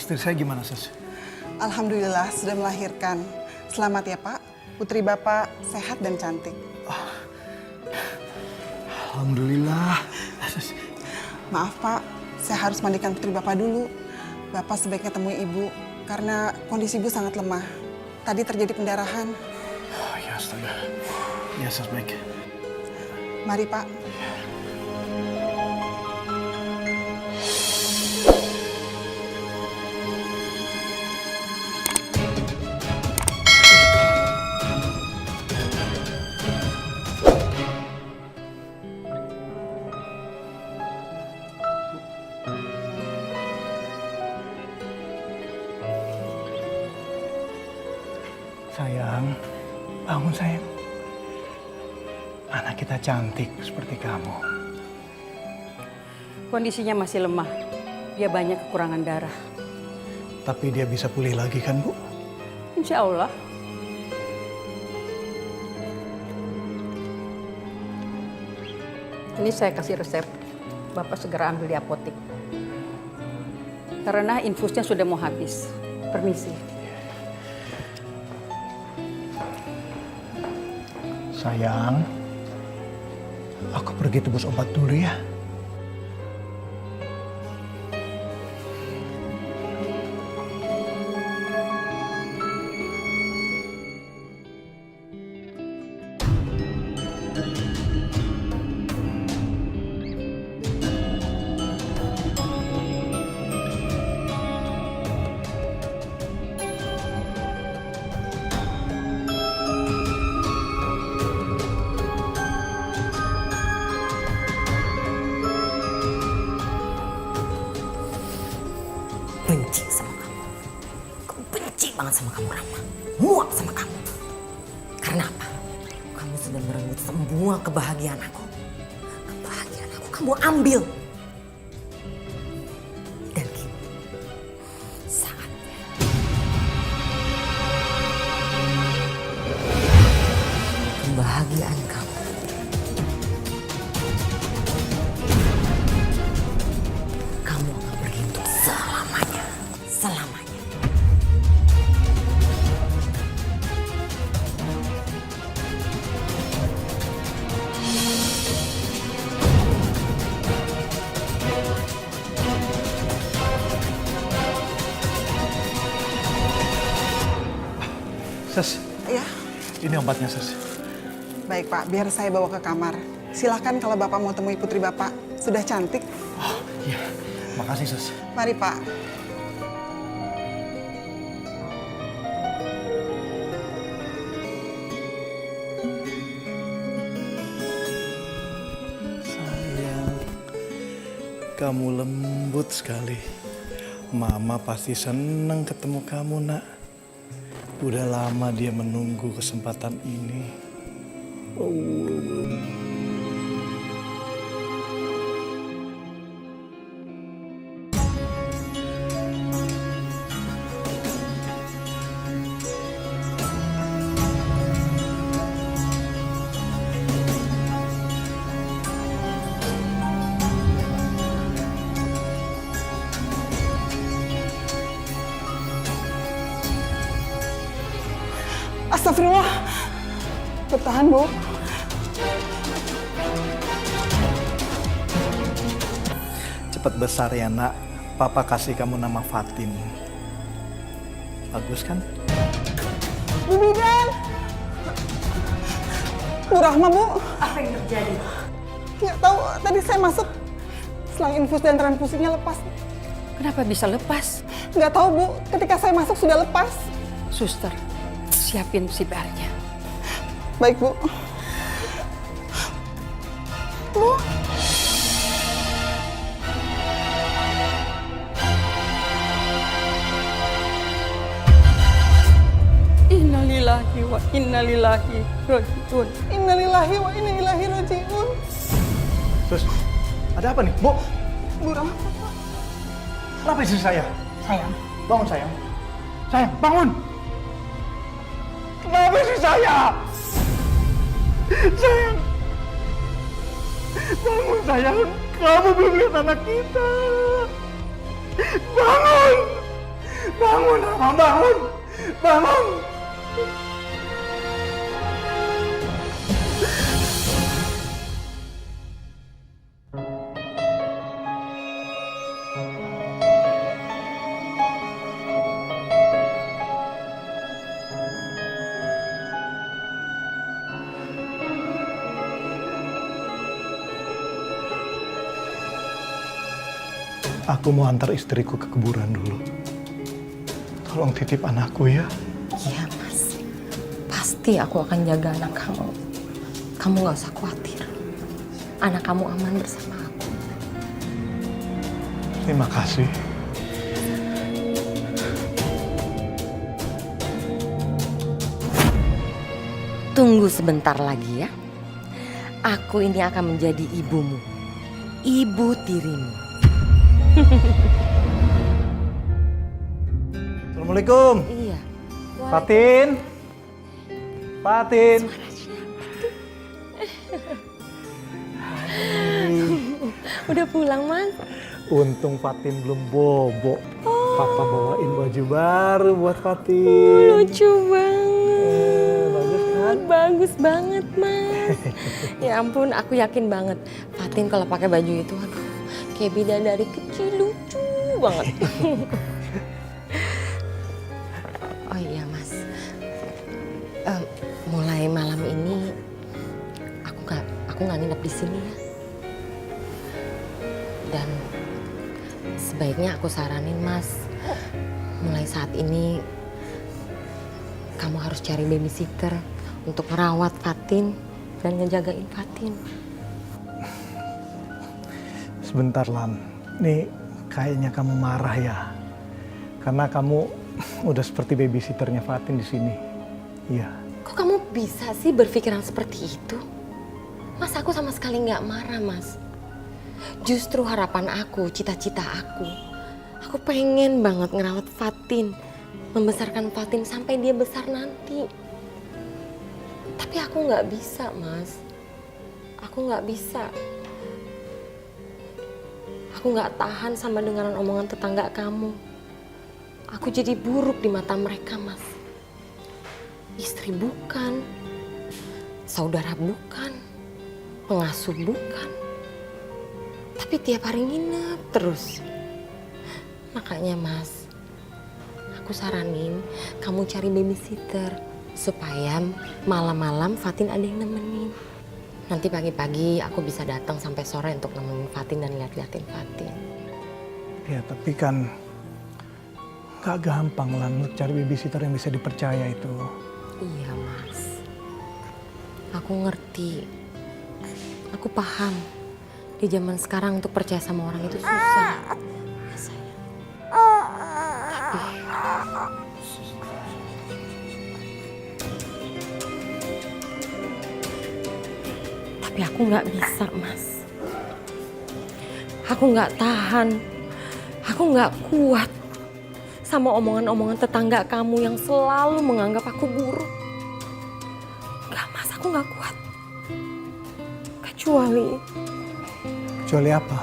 istri saya gimana, Sus? Alhamdulillah sudah melahirkan. Selamat ya Pak, putri Bapak sehat dan cantik. Alhamdulillah. Sus. Maaf Pak, saya harus mandikan putri Bapak dulu. Bapak sebaiknya temui Ibu, karena kondisi Ibu sangat lemah. Tadi terjadi pendarahan. Oh, ya astaga. Ya, Sus, baik. Mari Pak. Sayang, bangun sayang. Anak kita cantik seperti kamu. Kondisinya masih lemah. Dia banyak kekurangan darah. Tapi dia bisa pulih lagi kan, Bu? Insya Allah. Ini saya kasih resep. Bapak segera ambil di apotek. Karena infusnya sudah mau habis. Permisi. Sayang, aku pergi tebus obat dulu ya. Benci sama kamu. Aku benci banget sama kamu, Rama. Muak sama kamu. Karena apa? Kamu sudah merenggut semua kebahagiaan aku. Kebahagiaan aku kamu ambil. Dan kini, saatnya. Kebahagiaan kamu. Kamu akan pergi untuk selamanya. Selamanya. Sus, Ya, ini obatnya, Sus. baik Pak, biar saya bawa ke kamar. Silahkan kalau Bapak mau temui putri Bapak. Sudah cantik. Oh, iya. Makasih, Sus. Mari Pak. Sayang, kamu lembut sekali. Mama pasti senang ketemu kamu, nak. Udah lama dia menunggu kesempatan ini. Astagfirullah. Bertahan, Bu. Cepat besar ya, nak. Papa kasih kamu nama Fatin. Bagus kan? Bu Bidan. Bu Rahma, Bu. Apa yang terjadi? Nggak tahu, tadi saya masuk. Selang infus dan transfusinya lepas. Kenapa bisa lepas? Nggak tahu, Bu. Ketika saya masuk sudah lepas. Suster, siapin CPR-nya. Baik, Bu. Bu. Innalillahi wa innalillahi rajiun. Innalillahi wa inna ilaihi raji'un. Sus, ada apa nih, Bu? Bu Rahma. Kenapa istri saya? Sayang, Bangun, sayang. Sayang, bangun! Kenapa istri saya? Sayang! Bangun, sayang. Kamu belum lihat anak kita. Bangun! Bangun, Rama, bangun! Bangun! Aku mau antar istriku ke kuburan dulu. Tolong titip anakku ya. Iya, Mas. Pasti aku akan jaga anak kamu. Kamu gak usah khawatir. Anak kamu aman bersama aku. Terima kasih. Tunggu sebentar lagi ya. Aku ini akan menjadi ibumu. Ibu tirimu. Assalamualaikum. Iya. Fatin. Fatin. Udah pulang, Mas? Untung Fatin belum bobo. Papa bawain baju baru buat Fatin. Lucu banget. Bagus kan? Bagus banget, Mas. Ya ampun, aku yakin banget Fatin kalau pakai baju itu, aduh, kayak bidadari kecil, lucu banget. Oh iya, Mas. Mulai malam ini aku nggak nginep di sini ya. Dan sebaiknya aku saranin, Mas, mulai saat ini kamu harus cari babysitter untuk merawat Fatin dan ngejagain Fatin. Sebentar, Lan. Nih kayaknya kamu marah ya. Karena kamu udah seperti babysitternya Fatin di sini. Iya. Kok kamu bisa sih berpikiran seperti itu? Mas, aku sama sekali nggak marah, Mas. Justru harapan aku, cita-cita aku pengen banget ngerawat Fatin, membesarkan Fatin sampai dia besar nanti. Tapi aku nggak bisa, Mas. Aku nggak bisa. Aku nggak tahan sama dengaran omongan tetangga kamu. Aku jadi buruk di mata mereka, Mas. Istri bukan, saudara bukan, pengasuh bukan. Tapi tiap hari nginep terus. Makanya, Mas, aku saranin kamu cari babysitter supaya malam-malam Fatin ada yang nemenin. Nanti pagi-pagi aku bisa datang sampai sore untuk nemenin Fatin dan lihat-liatin Fatin. Ya, tapi kan gak gampang, Lan, untuk cari babysitter yang bisa dipercaya itu. Iya, Mas. Aku ngerti. Aku paham. Di zaman sekarang untuk percaya sama orang itu susah. Ya, sayang. Tapi aku nggak bisa, Mas. Aku nggak tahan. Aku nggak kuat sama omongan-omongan tetangga kamu yang selalu menganggap aku buruk. Nggak, Mas, aku nggak kuat. Kecuali apa?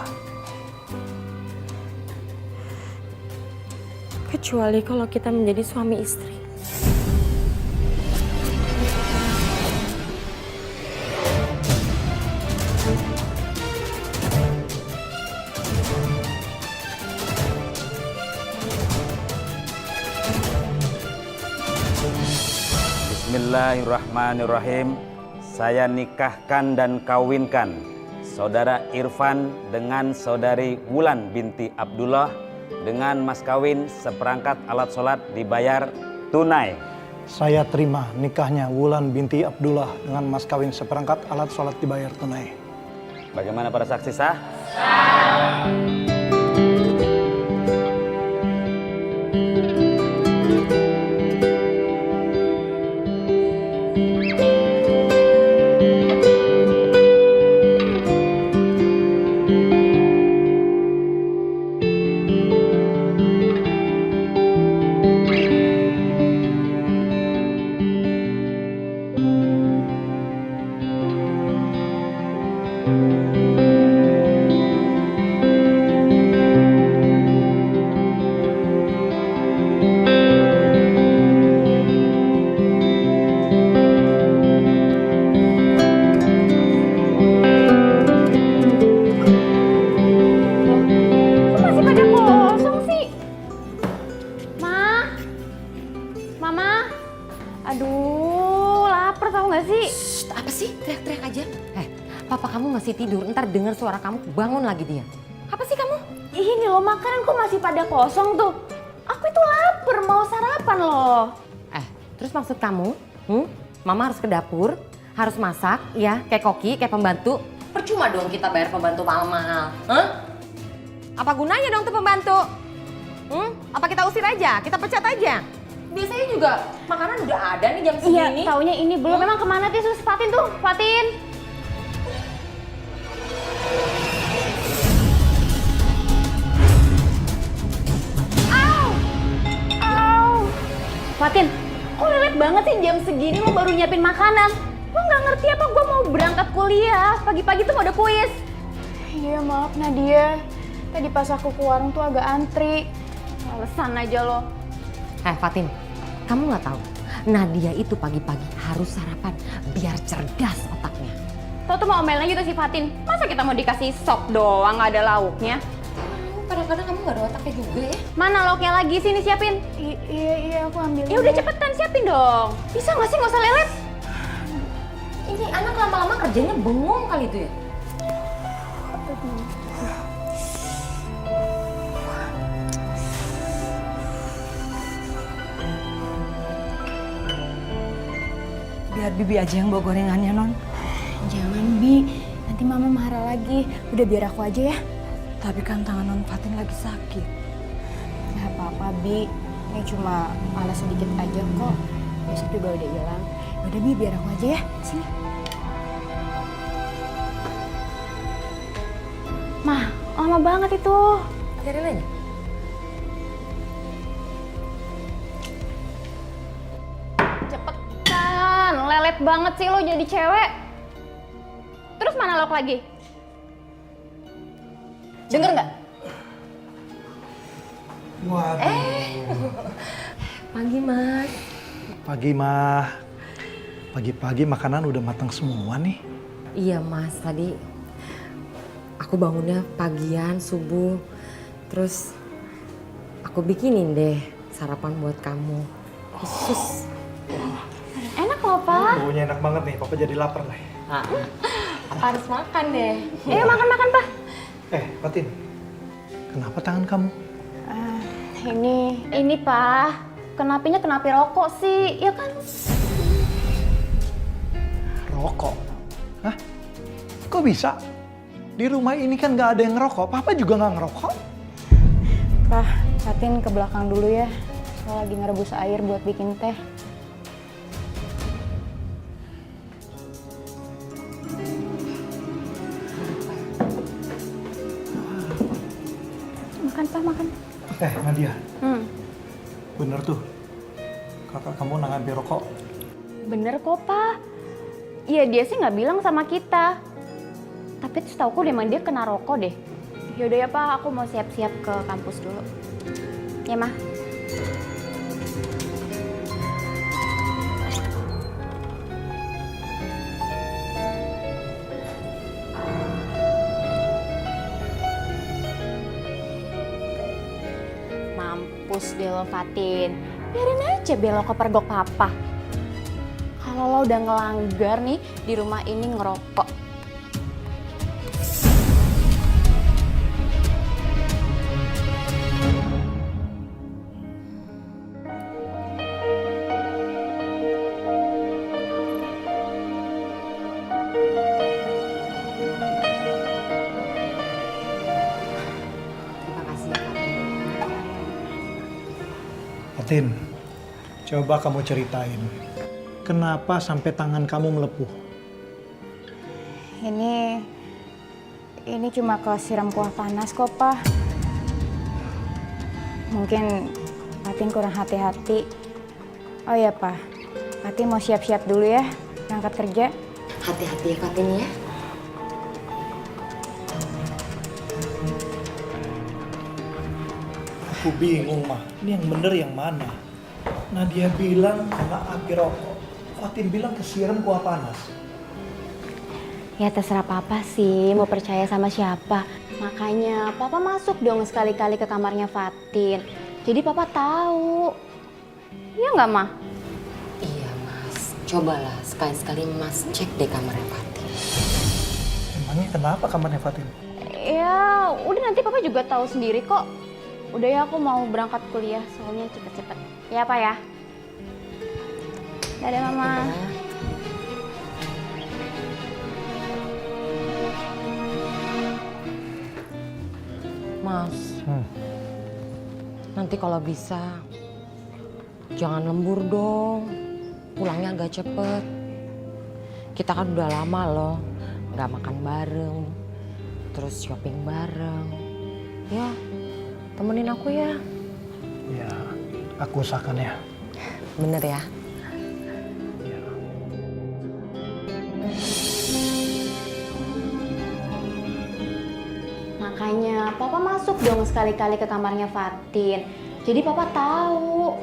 Kecuali kalau kita menjadi suami istri. Bismillahirrahmanirrahim. Saya nikahkan dan kawinkan Saudara Irfan dengan Saudari Wulan binti Abdullah dengan mas kawin seperangkat alat sholat dibayar tunai. Saya terima nikahnya Wulan binti Abdullah dengan mas kawin seperangkat alat sholat dibayar tunai. Bagaimana para saksi sah? Aduh, lapar tau gak sih? Shh, apa sih? Teriak-teriak aja. Papa kamu masih tidur, ntar dengar suara kamu bangun lagi dia. Apa sih kamu? Ini loh, makanan kok masih pada kosong tuh. Aku itu lapar, mau sarapan loh. Terus maksud kamu, Mama harus ke dapur, harus masak, ya, kayak koki, kayak pembantu. Percuma dong kita bayar pembantu mahal-mahal. Apa gunanya dong tuh pembantu? Apa kita usir aja, kita pecat aja? Biasanya juga makanan udah ada nih jam segini. Iya, taunya ini belum. Memang kemana sih sus? Fatin tuh, Fatin. Fatin, kok lelet banget sih jam segini lo baru nyiapin makanan? Lo nggak ngerti apa gue mau berangkat kuliah? Pagi-pagi tuh mau ada kuis. Iya maaf Nadia, tadi pas aku ke warung tuh agak antri. Alasan aja lo. Fatin, kamu nggak tahu? Nadia itu pagi-pagi harus sarapan biar cerdas otaknya. Tau tuh mau omelnya gitu sih Fatin. Masa kita mau dikasih sop doang nggak ada lauknya? Kadang-kadang kamu nggak ada otaknya juga ya. Mana lauknya lagi? Sini siapin. Iya aku ambil. Ya udah cepetan siapin dong. Bisa nggak sih nggak usah lelet? Ini anak lama-lama kerjanya bengong kali itu ya. Biar Bibi aja yang bawa gorengannya non. Jangan Bi, nanti Mama marah lagi. Udah biar aku aja ya. Tapi kan tangan non Fatin lagi sakit. Gak apa-apa Bi, ini cuma panas sedikit aja kok. Besok juga udah hilang. Udah Bi, biar aku aja ya. Sini. Mah, lama banget itu. Biarin aja. Cepetan, lelet banget sih lo jadi cewek. Terus mana lauk lagi? Denger nggak? Waduh. Pagi Mas. Pagi mah. Pagi-pagi makanan udah matang semua nih. Iya Mas, tadi aku bangunnya pagian subuh. Terus aku bikinin deh sarapan buat kamu. Khusus. Enak loh, Pak. Baunya enak banget nih, Papa jadi lapar nih. Apa harus makan deh? Ayo makan-makan, Pak. Fatin, kenapa tangan kamu? Ini Pak. Kenapinya kenapi rokok sih, ya kan? Rokok? Hah? Kok bisa? Di rumah ini kan nggak ada yang ngerokok. Papa juga nggak ngerokok. Pak, Fatin ke belakang dulu ya. Saya lagi ngerebus air buat bikin teh. Makan, Pak, makan. Nadia. Bener tuh. Kakak kamu ngambil rokok. Bener kok, Pak. Iya, dia sih nggak bilang sama kita. Tapi setauku emang dia kena rokok deh. Yaudah ya, Pak. Aku mau siap-siap ke kampus dulu. Ya, Mah. Mampus deh lo, Fatin. Biarin aja belok kepergok papa. Kalau lo udah ngelanggar nih di rumah ini ngerokok. Terima kasih ya Fatin, coba kamu ceritain. Kenapa sampai tangan kamu melepuh? Ini cuma kesiram kuah panas kok, Pak. Mungkin Fatin kurang hati-hati. Oh ya, Pak. Fatin mau siap-siap dulu ya, berangkat kerja. Hati-hati ya Fatin ya. Aku bingung, Mah. Ini yang bener yang mana? Nadia bilang kena api rokok. Fatin bilang kesiram kuah panas. Ya terserah papa sih mau percaya sama siapa. Makanya papa masuk dong sekali-kali ke kamarnya Fatin. Jadi papa tahu. Iya nggak, Mah? Iya Cobalah sekali-sekali Mas cek deh kamarnya Fatin. Emangnya kenapa kamarnya Fatin? Ya, udah nanti papa juga tahu sendiri kok. Udah ya, aku mau berangkat kuliah soalnya cepet-cepet. Ya apa ya? Dadah mama. Mas, nanti kalau bisa jangan lembur dong. Pulangnya agak cepet. Kita kan udah lama loh nggak makan bareng, terus shopping bareng. Ya, temenin aku ya. Ya, aku usahakan ya. Bener ya? Ya. Makanya papa masuk dong sekali-kali ke kamarnya Fatin. Jadi papa tahu.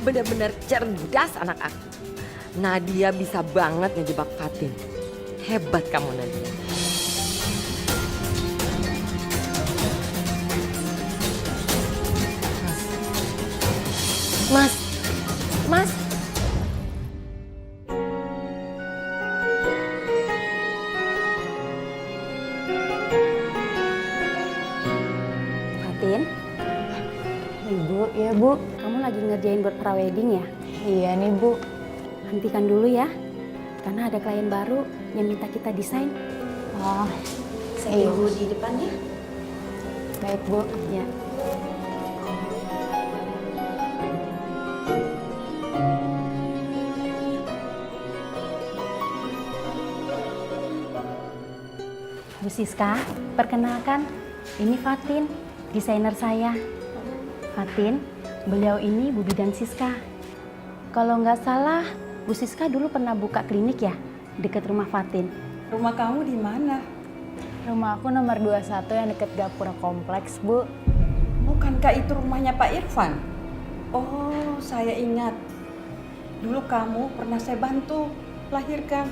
Bener-bener cerdas anak aku. Nadia bisa banget ngejebak Fatin. Hebat kamu Nadia. Mas. Mas. Fatin, Ibu, ya Bu. kamu lagi ngerjain buat prawedding ya? Iya nih Bu. Hentikan dulu ya, karena ada klien baru yang minta kita desain. Oh, Saya tunggu di depan ya. baik Bu. Ya. Bu Siska, perkenalkan, ini Fatin, desainer saya. Fatin, beliau ini Bu Bidan Siska. Kalau nggak salah, Bu Siska dulu pernah buka klinik ya, dekat rumah Fatin. Rumah kamu di mana? Rumah aku nomor 21 yang deket Gapura Kompleks, Bu. Bukankah itu rumahnya Pak Irfan? Oh, saya ingat. Dulu kamu pernah saya bantu lahirkan.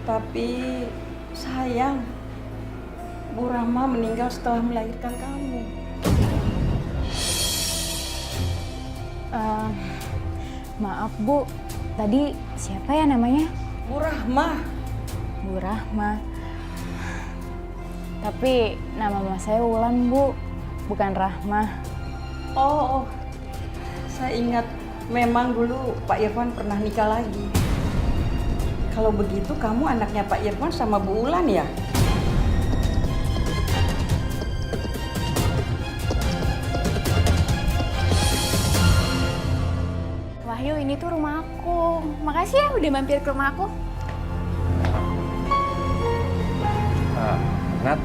Tapi sayang, Bu Rahma meninggal setelah melahirkan kamu. Maaf Bu, tadi siapa ya namanya? Bu Rahma. Bu Rahma. Tapi nama mama saya Wulan Bu, bukan Rahma. Oh, saya ingat memang dulu Pak Irfan pernah nikah lagi. Kalau begitu kamu anaknya Pak Irfan sama Bu Ulan ya? Wahyu, ini tuh rumah aku. Makasih ya udah mampir ke rumah aku. Nat,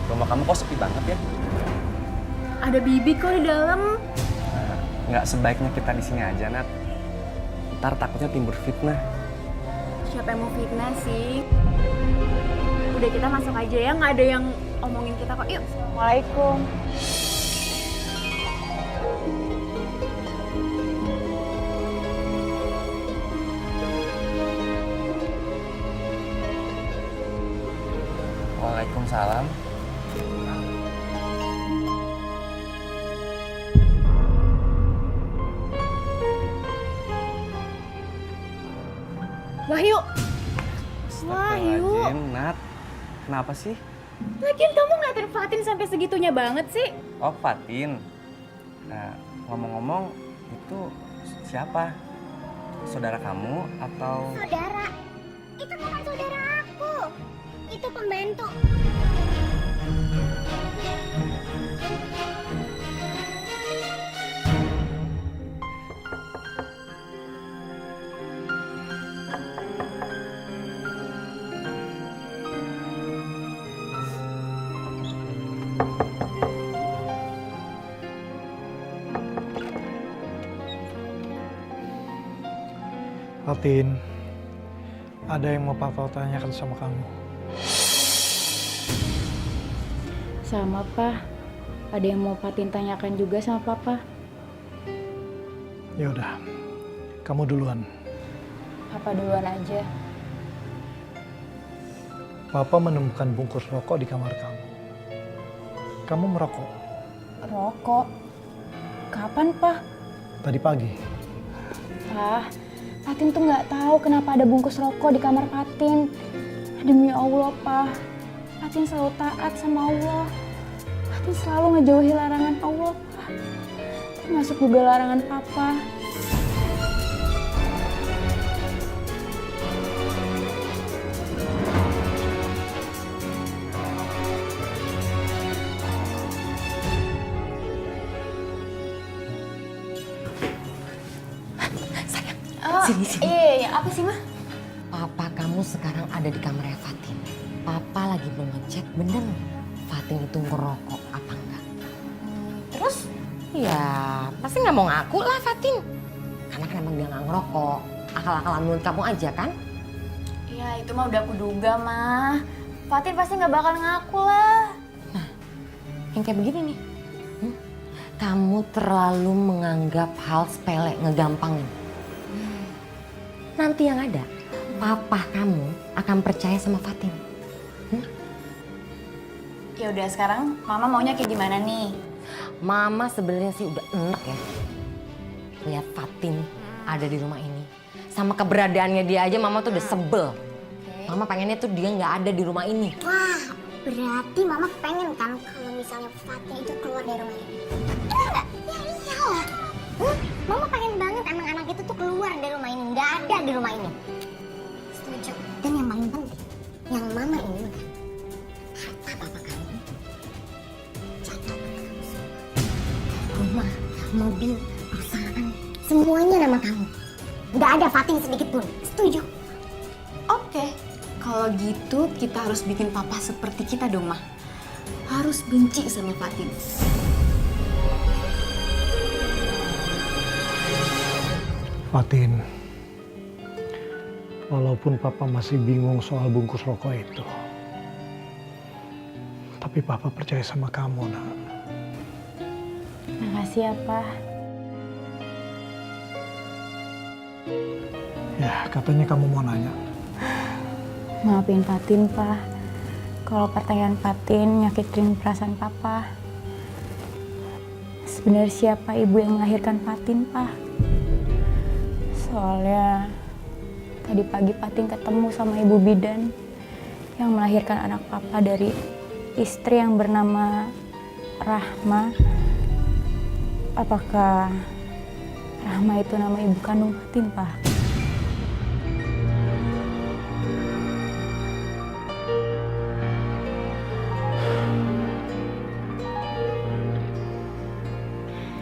rumah kamu kok sepi banget ya? Ada Bibi kok di dalam. Nggak sebaiknya kita di sini aja, Nat. Ntar takutnya timbul fitnah. Siapa yang mau fitnah sih? Udah kita masuk aja ya, nggak ada yang omongin kita kok. Yuk. Assalamualaikum. Waalaikumsalam. Wahyu. Astagfirullahaladzim, Nat. Kenapa sih? Lagian kamu ngeliatin Fatin sampai segitunya banget sih. Oh, Fatin. Nah, ngomong-ngomong, itu siapa? Saudara kamu atau... Saudara, itu bukan saudara aku. Itu pembantu. Fatin, ada yang mau Papa tanyakan sama kamu. Sama, Pak. Ada yang mau Fatin tanyakan juga sama Papa? Ya udah, kamu duluan. Papa duluan aja. Papa menemukan bungkus rokok di kamar kamu. Kamu merokok Rokok? Kapan, Pak? tadi pagi. Pak, Fatin tuh nggak tahu kenapa ada bungkus rokok di kamar Fatin. Demi Allah, Pak. Fatin selalu taat sama Allah. Fatin selalu ngejauhi larangan Allah, Pak. Termasuk juga larangan Papa. Sini. Iya, apa sih, Ma? Papa kamu sekarang ada di kamarnya Fatin. Papa lagi mau ngecek bener Fatin itu ngerokok apa enggak. Terus? Ya pasti nggak mau ngaku lah Fatin. Karena kan emang dia nggak ngerokok. Akal-akalan mulut kamu aja kan? Ya, itu mah udah aku duga, Ma. Fatin pasti nggak bakal ngaku lah. Nah, yang kayak begini nih. Kamu terlalu menganggap hal sepele, ngegampangin. Nanti yang ada, papa kamu akan percaya sama Fatin. Ya udah, sekarang Mama maunya kayak gimana nih? Mama sebenarnya sih udah enak ya. Lihat Fatin ada di rumah ini. Sama keberadaannya dia aja Mama tuh udah sebel. Mama pengennya tuh dia nggak ada di rumah ini. Wah, berarti Mama pengen kan kalau misalnya Fatin itu keluar dari rumah ini? Enggak? Ya iyalah. Mama pengen banget emang anak itu tuh keluar dari rumah ini, nggak ada di rumah ini. Setuju. Dan yang paling penting, yang Mama inginkan, harta papa kamu jatuh ke kamu semua. Rumah, mobil, perusahaan, semuanya nama kamu. Nggak ada Fatin sedikit pun. Setuju? Oke, kalau gitu kita harus bikin papa seperti kita dong, Ma. Harus benci sama Fatin. Fatin, walaupun Papa masih bingung soal bungkus rokok itu, tapi Papa percaya sama kamu, nak. Makasih ya, Pak. Ya, katanya kamu mau nanya. Maafin Fatin, Pak. Kalau pertanyaan Fatin nyakitin perasaan Papa. Sebenarnya siapa ibu yang melahirkan Fatin, Pak? Soalnya tadi pagi Fatin ketemu sama ibu bidan yang melahirkan anak Papa dari istri yang bernama Rahma. Apakah Rahma itu nama ibu kandung Fatin, Pak?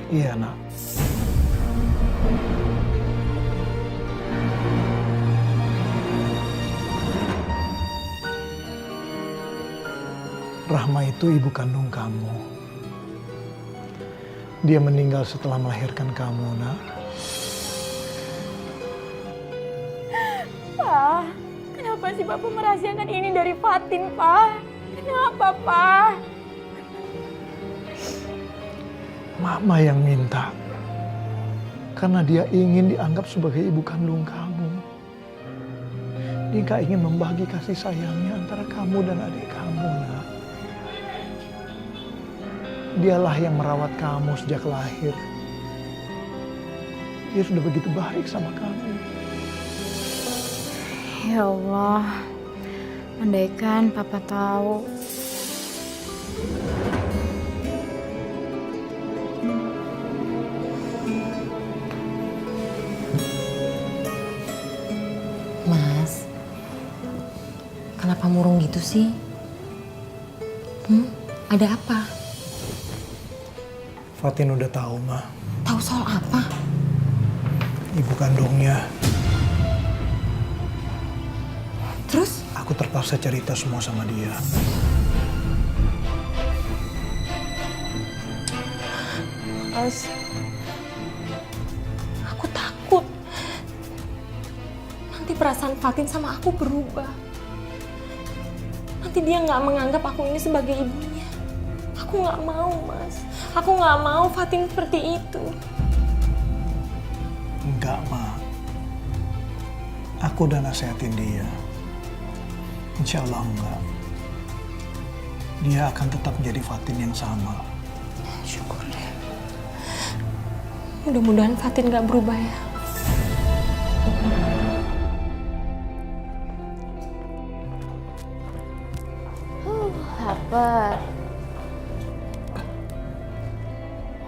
Iya, nak. Rahma itu ibu kandung kamu. Dia meninggal setelah melahirkan kamu, nak. Pak, kenapa sih Bapak merahasiakan ini dari Fatin, Pak? Kenapa, Pak? Mama yang minta. Karena dia ingin dianggap sebagai ibu kandung kamu. Dia gak ingin membagi kasih sayangnya antara kamu dan adik kamu, nak. Dialah yang merawat kamu sejak lahir. Dia sudah begitu baik sama kamu. Ya Allah, andaikan Papa tahu. Mas, kenapa murung gitu sih? Ada apa? Fatin udah tahu, Ma. Tahu soal apa? Ibu kandungnya. Terus? Aku terpaksa cerita semua sama dia. Mas, aku takut. Nanti perasaan Fatin sama aku berubah. Nanti dia nggak menganggap aku ini sebagai ibunya. Aku nggak mau, Mas. Aku nggak mau Fatin seperti itu. Enggak, Ma. Aku udah nasehatin dia. Insya Allah enggak. Dia akan tetap menjadi Fatin yang sama. Syukur deh. Mudah-mudahan Fatin nggak berubah ya. Lapar.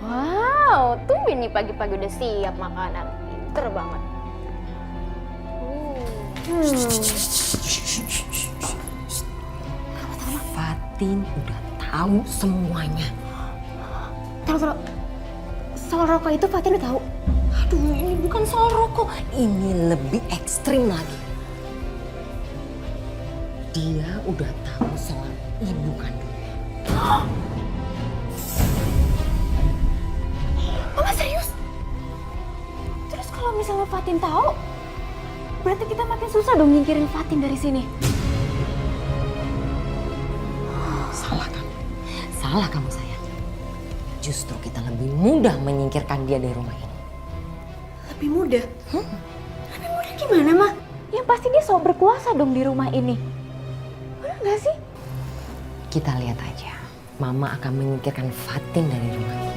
Wow, tumben nih pagi-pagi udah siap makanan. Pinter banget. Fatin udah tahu semuanya. Taruh. Soal rokok itu Fatin udah tahu. Aduh, ini bukan soal rokok. Ini lebih ekstrim lagi. Dia udah tahu soal ibu kandungnya. Mama serius? Terus kalau misalnya Fatin tahu, berarti kita makin susah dong nyingkirin Fatin dari sini. Salah kamu sayang. Justru kita lebih mudah menyingkirkan dia dari rumah ini. Lebih mudah? Lebih mudah gimana, Ma? Yang pasti dia so berkuasa dong di rumah ini. Bener nggak sih? Kita lihat aja. Mama akan menyingkirkan Fatin dari rumah ini.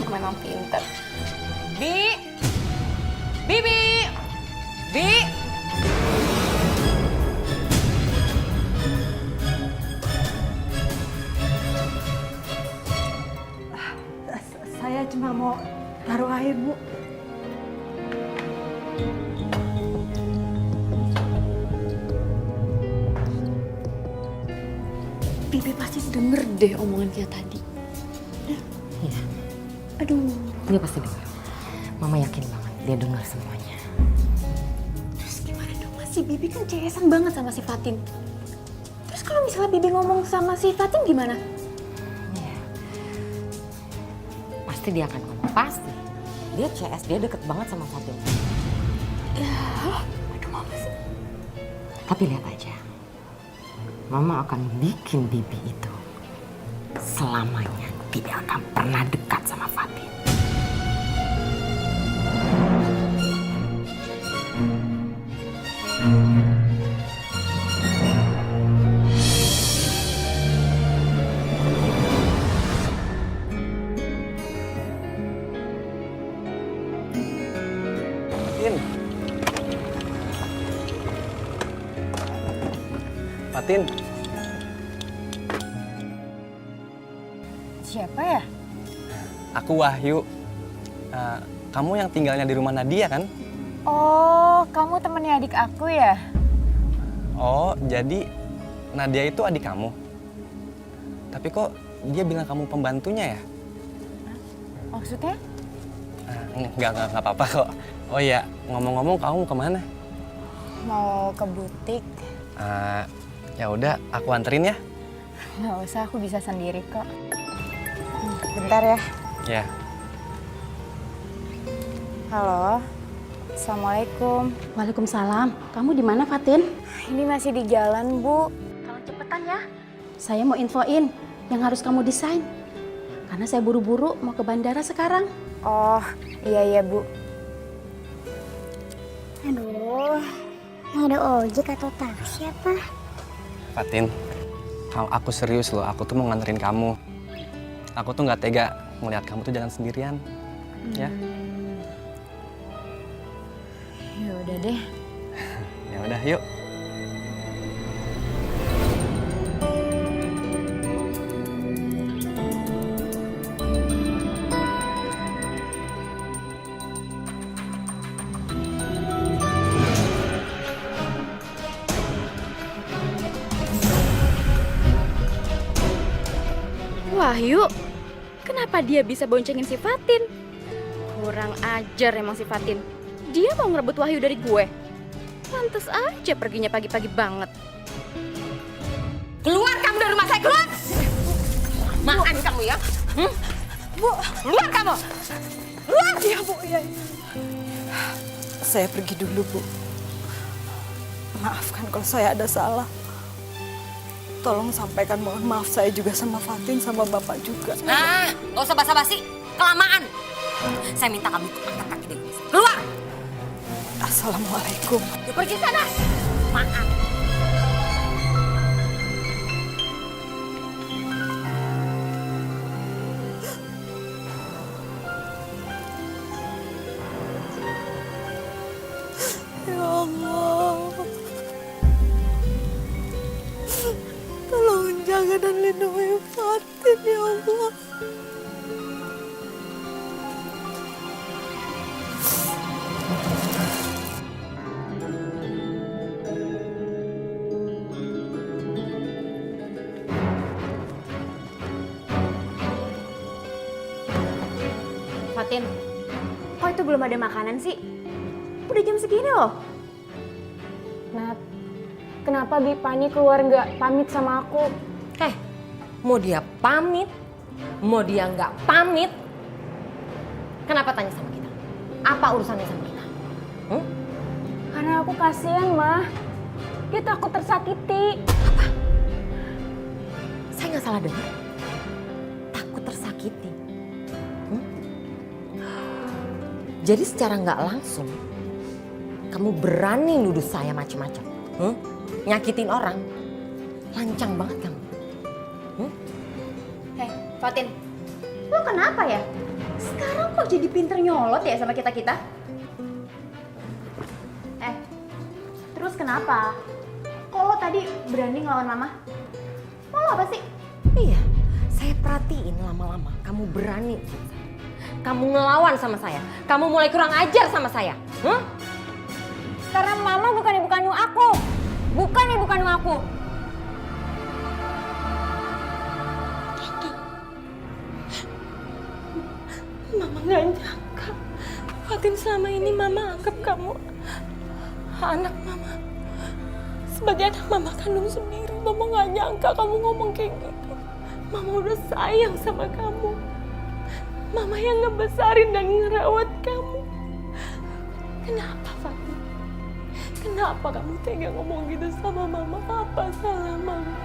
Memang pinter. Bi! Saya cuma mau taruh air, Bu. Bibi pasti denger deh omongan kita tadi. Iya, Aduh. dia pasti dengar. Mama yakin banget dia dengar semuanya. Terus gimana dong, Mas? Si Bibi kan CS-an banget sama si Fatin. Terus kalau misalnya Bibi ngomong sama si Fatin gimana? Iya. Pasti dia akan ngomong, pasti. Dia CS, dia deket banget sama Fatin. Aduh, Mama sih. Tapi lihat aja. Mama akan bikin Bibi itu selamanya tidak akan pernah dekat sama Fatin. Fatin, Siapa ya? aku Wahyu. Kamu yang tinggalnya di rumah Nadia kan? Oh, kamu temennya adik aku ya? Oh, jadi Nadia itu adik kamu? Tapi kok dia bilang kamu pembantunya ya? Maksudnya? Enggak apa-apa kok. Oh iya, ngomong-ngomong kamu kemana? Mau ke butik. Ya udah, aku anterin ya. Nggak usah, aku bisa sendiri kok. Bentar ya. Ya. Halo. Assalamualaikum. Waalaikumsalam. Kamu di mana, Fatin? Ini masih di jalan, Bu. Tolong cepetan ya. Saya mau infoin yang harus kamu desain. Karena saya buru-buru mau ke bandara sekarang. Oh, iya Bu. Aduh, nggak ada ojek atau taksi apa? Fatin, aku serius loh, aku tuh mau nganterin kamu. Aku tuh nggak tega ngeliat kamu tuh jalan sendirian. Ya? Ya udah deh. Ya udah, yuk. Wahyu, kenapa dia bisa boncengin si Fatin? Kurang ajar emang si Fatin. Dia mau ngerebut Wahyu dari gue. Pantes aja perginya pagi-pagi banget. Keluar kamu dari rumah saya, keluar! Makan kamu ya? Bu, keluar kamu! Keluar! Iya, Bu, iya. Saya pergi dulu, Bu. Maafkan kalau saya ada salah. Tolong sampaikan mohon maaf saya juga sama Fatin, sama Bapak juga. Nah, gak usah basa-basi. Kelamaan. Saya minta kamu angkat kaki dari sini. Keluar! Assalamualaikum. Ya pergi sana. Maaf. Ya Allah. Tolong jaga dan lindungi Fatin, ya Allah. Fatin, kok itu belum ada makanan sih? Udah jam segini loh. Nat, kenapa Bi Pani keluar nggak pamit sama aku? Mau dia pamit, mau dia nggak pamit, kenapa tanya sama kita? Apa urusannya sama kita? Karena aku kasihan, Mah. Dia takut tersakiti. Apa? Saya nggak salah dengar. Takut tersakiti. Jadi secara nggak langsung, kamu berani nuduh saya macam-macam, nyakitin orang, lancang banget kamu. Hei, Fatin, lo kenapa ya? Sekarang kok jadi pinter nyolot ya sama kita-kita? Terus kenapa? Kok lo tadi berani ngelawan Mama? Mau lo apa sih? Iya, saya perhatiin lama-lama kamu berani. Kamu ngelawan sama saya, kamu mulai kurang ajar sama saya. Karena Mama bukan ibu kandung aku. Bukan ibu kandung aku. Mama gak nyangka. Fatin, selama ini Mama anggap kamu anak Mama. Sebagai anak Mama kandung sendiri, Mama gak nyangka kamu ngomong kayak gitu. Mama udah sayang sama kamu. Mama yang ngebesarin dan ngerawat kamu. Kenapa, Fatin? Kenapa kamu tega ngomong gitu sama Mama? Apa salah Mama?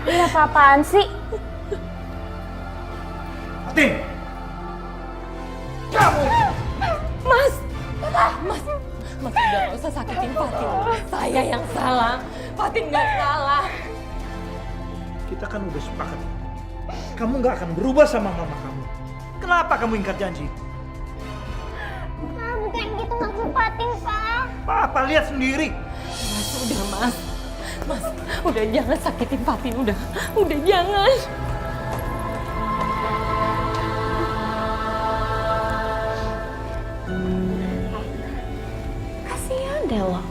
Ini apa-apaan sih? Fatin! Kamu! Mas udah gak usah sakitin Fatin. Saya yang salah, Fatin gak salah. Kita kan udah sepakat. Kamu nggak akan berubah sama mama kamu. Kenapa kamu ingkar janji? Ah, bukan gitu maksud Fatin, Pak. Papa lihat sendiri. Mas, udah Mas. Mas, udah jangan sakitin Fatin, udah jangan. Kasihan deh lo.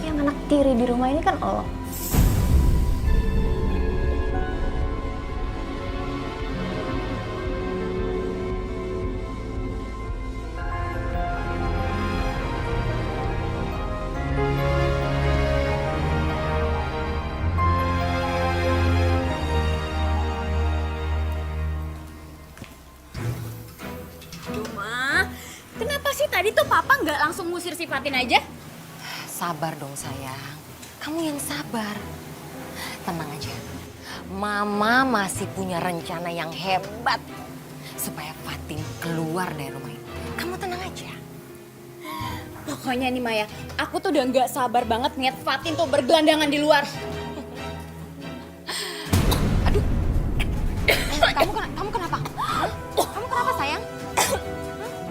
Yang anak tiri di rumah ini kan lo. Tadi tuh Papa nggak langsung ngusir si Fatin aja? Sabar dong sayang, kamu yang sabar. Tenang aja, Mama masih punya rencana yang hebat supaya Fatin keluar dari rumah ini. Kamu tenang aja. Pokoknya nih Maya, aku tuh udah nggak sabar banget ngeliat Fatin tuh bergelandangan di luar. Aduh, kamu kenapa? Kamu kenapa sayang?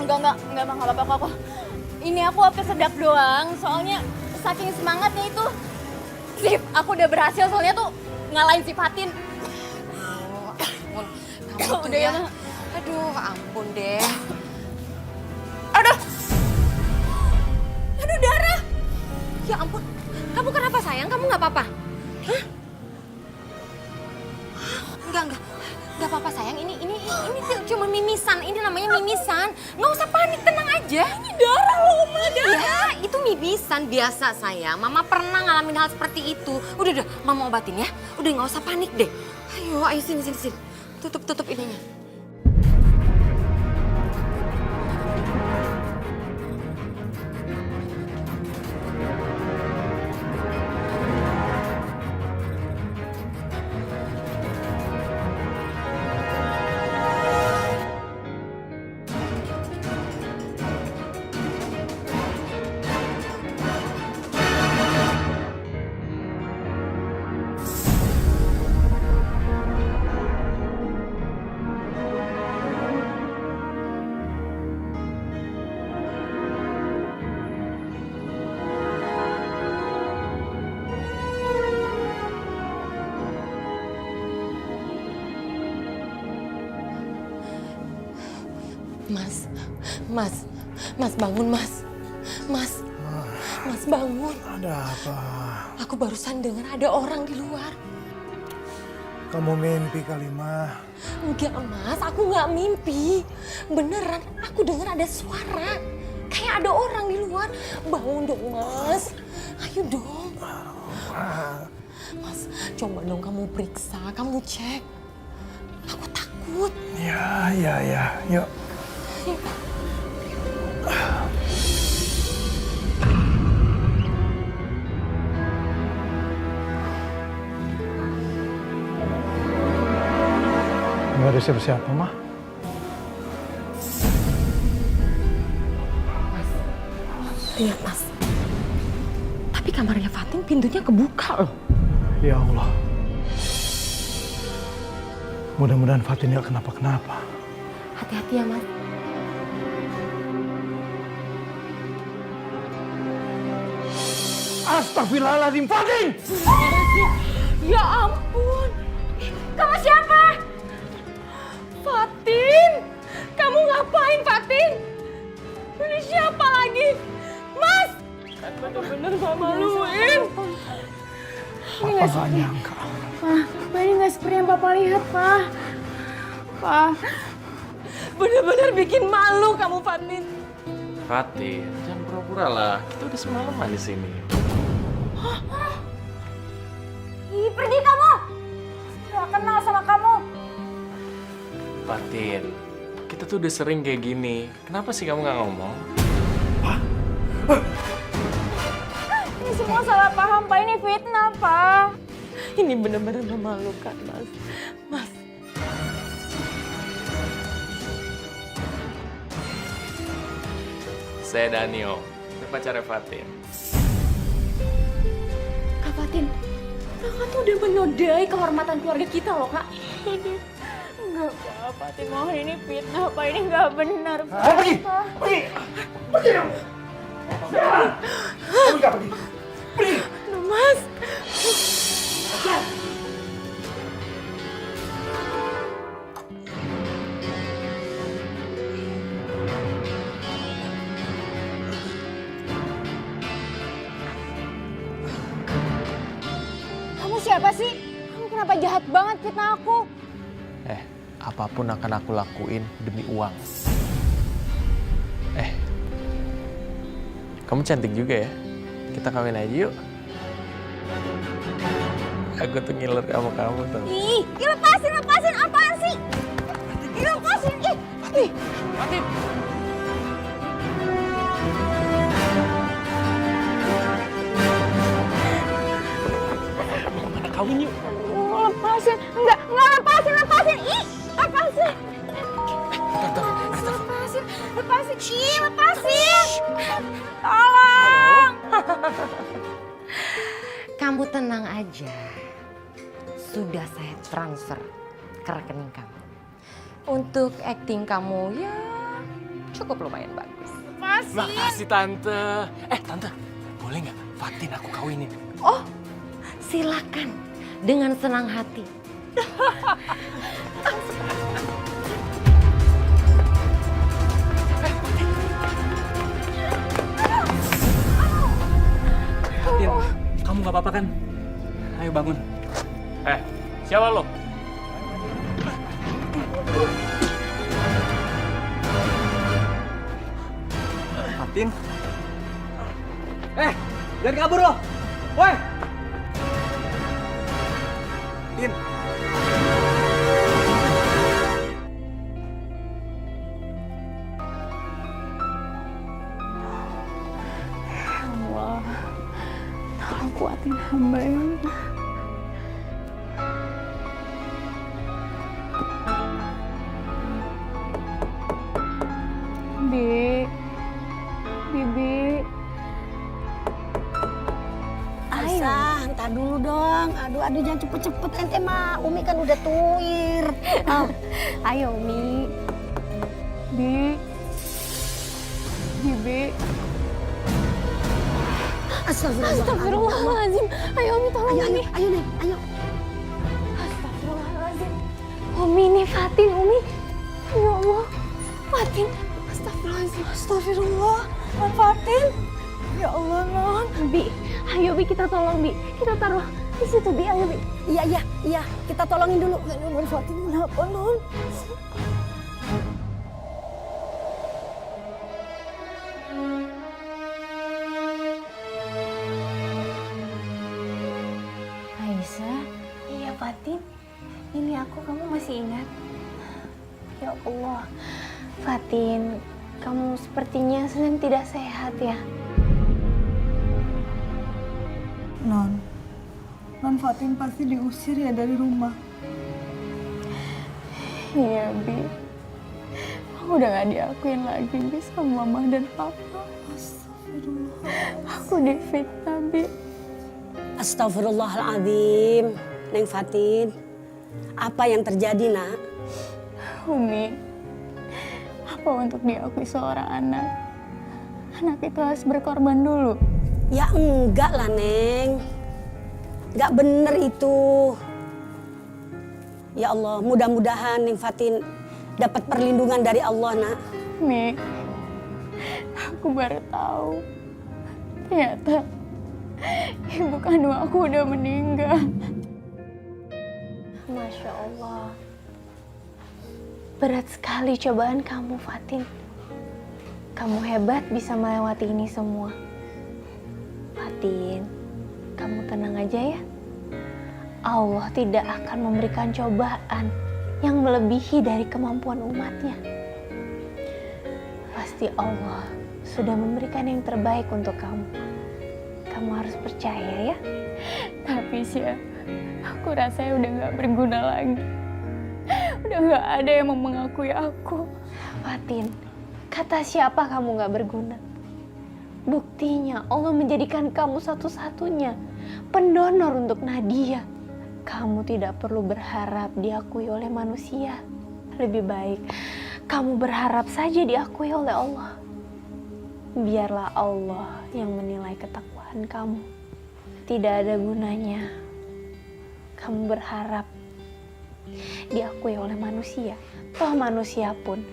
Enggak apa-apa kok. Ini aku apa sedap doang, soalnya saking semangatnya itu. Sip, aku udah berhasil soalnya tuh ngalahin si Fatin. Oh, ampun, kamu tuh Udah ya. ya, Ma. Aduh, ampun deh. Aduh darah. Ya ampun, kamu kenapa sayang? Kamu nggak apa-apa? Hah? Enggak apa-apa sayang. Ini cuma mimisan. Ini namanya mimisan. Nggak usah panik, tenang aja. Ini darah loh, Ma, darah. Ya, itu mimisan biasa sayang. Mama pernah ngalamin hal seperti itu. Udah, Mama obatin ya. Udah nggak usah panik deh. Ayo sini. Tutup ininya. Mas bangun Mas. Mas bangun. Ada apa? Aku barusan dengar ada orang di luar. Kamu mimpi kali, Ma. Enggak Mas, aku nggak mimpi. Beneran, aku dengar ada suara. Kayak ada orang di luar. Bangun dong Mas. Ayo dong. Mas, coba dong kamu periksa, kamu cek. Aku takut. Ya, yuk. Nggak ada siapa-siapa, Ma. Lihat Mas. Tapi kamarnya Fatin pintunya kebuka loh. Ya Allah. Mudah-mudahan Fatin nggak kenapa-kenapa. Hati-hati ya Mas. Astagfirullahaladzim, Fatin! Ya ampun. Kamu siapa? Fatin. Kamu ngapain Fatin? Ini siapa lagi? Mas. Bener-bener gak maluin. Papa nggak nyangka. Pak, ini nggak seperti yang Papa lihat, Pak. Pak. Bener-bener bikin malu kamu Fatin. Fatin, jangan pura-pura lah. Kita udah semalaman di sini. Ih, pergi kamu! Gak kenal sama kamu. Fatin, kita tuh udah sering kayak gini. Kenapa sih kamu nggak ngomong? Ini semua salah paham, Pak. Ini fitnah, Pak. Ini bener-bener memalukan Mas. Mas. Saya Danio, ini pacarnya Fatin. Kak Fatin, Kakak tuh udah menodai kehormatan keluarga kita loh Kak. Enggak, Pak. Fatin mohon, ini fitnah, Pak. Ini nggak benar, Pak. Pergi! Kamu nggak pergi. Aduh, Mas. Kamu siapa sih? Kamu kenapa jahat banget fitnah aku? Apapun akan aku lakuin demi uang. Kamu cantik juga ya. Kita kawin aja yuk. Aku tuh ngiler sama kamu tuh. Ih, lepasin, apaan sih? Ih, lepasin, ih. Fatin! Mana kawin yuk? Lepasin. Enggak lepasin. Ih, lepasin. Lepasin. Ih, lepasin. Tolong. Kamu tenang aja. Sudah saya transfer ke rekening kamu. Untuk acting kamu ya cukup lumayan bagus. Makasih Tante. Tante, boleh nggak Fatin aku kawinin? Oh, silakan. Dengan senang hati. Fatin, kamu nggak apa-apa kan? Ayo bangun. Siapa lo? Fatin. Jangan kabur lo. Woi. Tin. Allah, tolong kuatin hamba ya. Bibi. Aisyah, entar dulu dong. Aduh, jangan cepet-cepet ente mah. Umi kan udah tuir. Ayo, Umi. Bibi. Astagfirullahaladzim. Ayo, Umi, tolong Umi. Ayo, Nek. Ayo. Astagfirullahaladzim. Umi, ini Fatin, Umi. Ya Allah, Fatin. Astagfirullah, Non Fatin. Ya Allah, Non. Bi, ayo Bi kita tolong Bi. Kita taruh di situ Bi, ayo Bi. Iya, kita tolongin dulu. Non Fatin kenapa, Non? Aisyah, iya Fatin. Ini aku, kamu masih ingat? Ya Allah, Fatin, kamu sepertinya sedang tidak sehat ya. Non Fatin pasti diusir ya dari rumah. Iya, Bi. Aku udah gak diakuin lagi, Bi, sama Mama dan Papa. Aku difitnah, Bi. Astagfirullahaladzim, Neng Fatin. Apa yang terjadi, Nak? Umi, apa untuk diakui seorang anak itu harus berkorban dulu? Ya enggak lah, Neng. Enggak bener itu. Ya Allah, mudah-mudahan Neng Fatin dapat perlindungan dari Allah, Nak. Mi, aku baru tahu. Ternyata ibu kandung aku udah meninggal. Masya Allah. Berat sekali cobaan kamu, Fatin. Kamu hebat bisa melewati ini semua. Fatin, kamu tenang aja ya. Allah tidak akan memberikan cobaan yang melebihi dari kemampuan umatnya. Pasti Allah sudah memberikan yang terbaik untuk kamu. Kamu harus percaya ya. Tapi sih, aku rasanya udah gak berguna lagi. Udah gak ada yang mau mengakui aku. Fatin, kata siapa kamu gak berguna? Buktinya Allah menjadikan kamu satu-satunya pendonor untuk Nadia. Kamu tidak perlu berharap diakui oleh manusia. Lebih baik kamu berharap saja diakui oleh Allah. Biarlah Allah yang menilai ketakwaan kamu. Tidak ada gunanya kamu berharap diakui oleh manusia. Toh manusia pun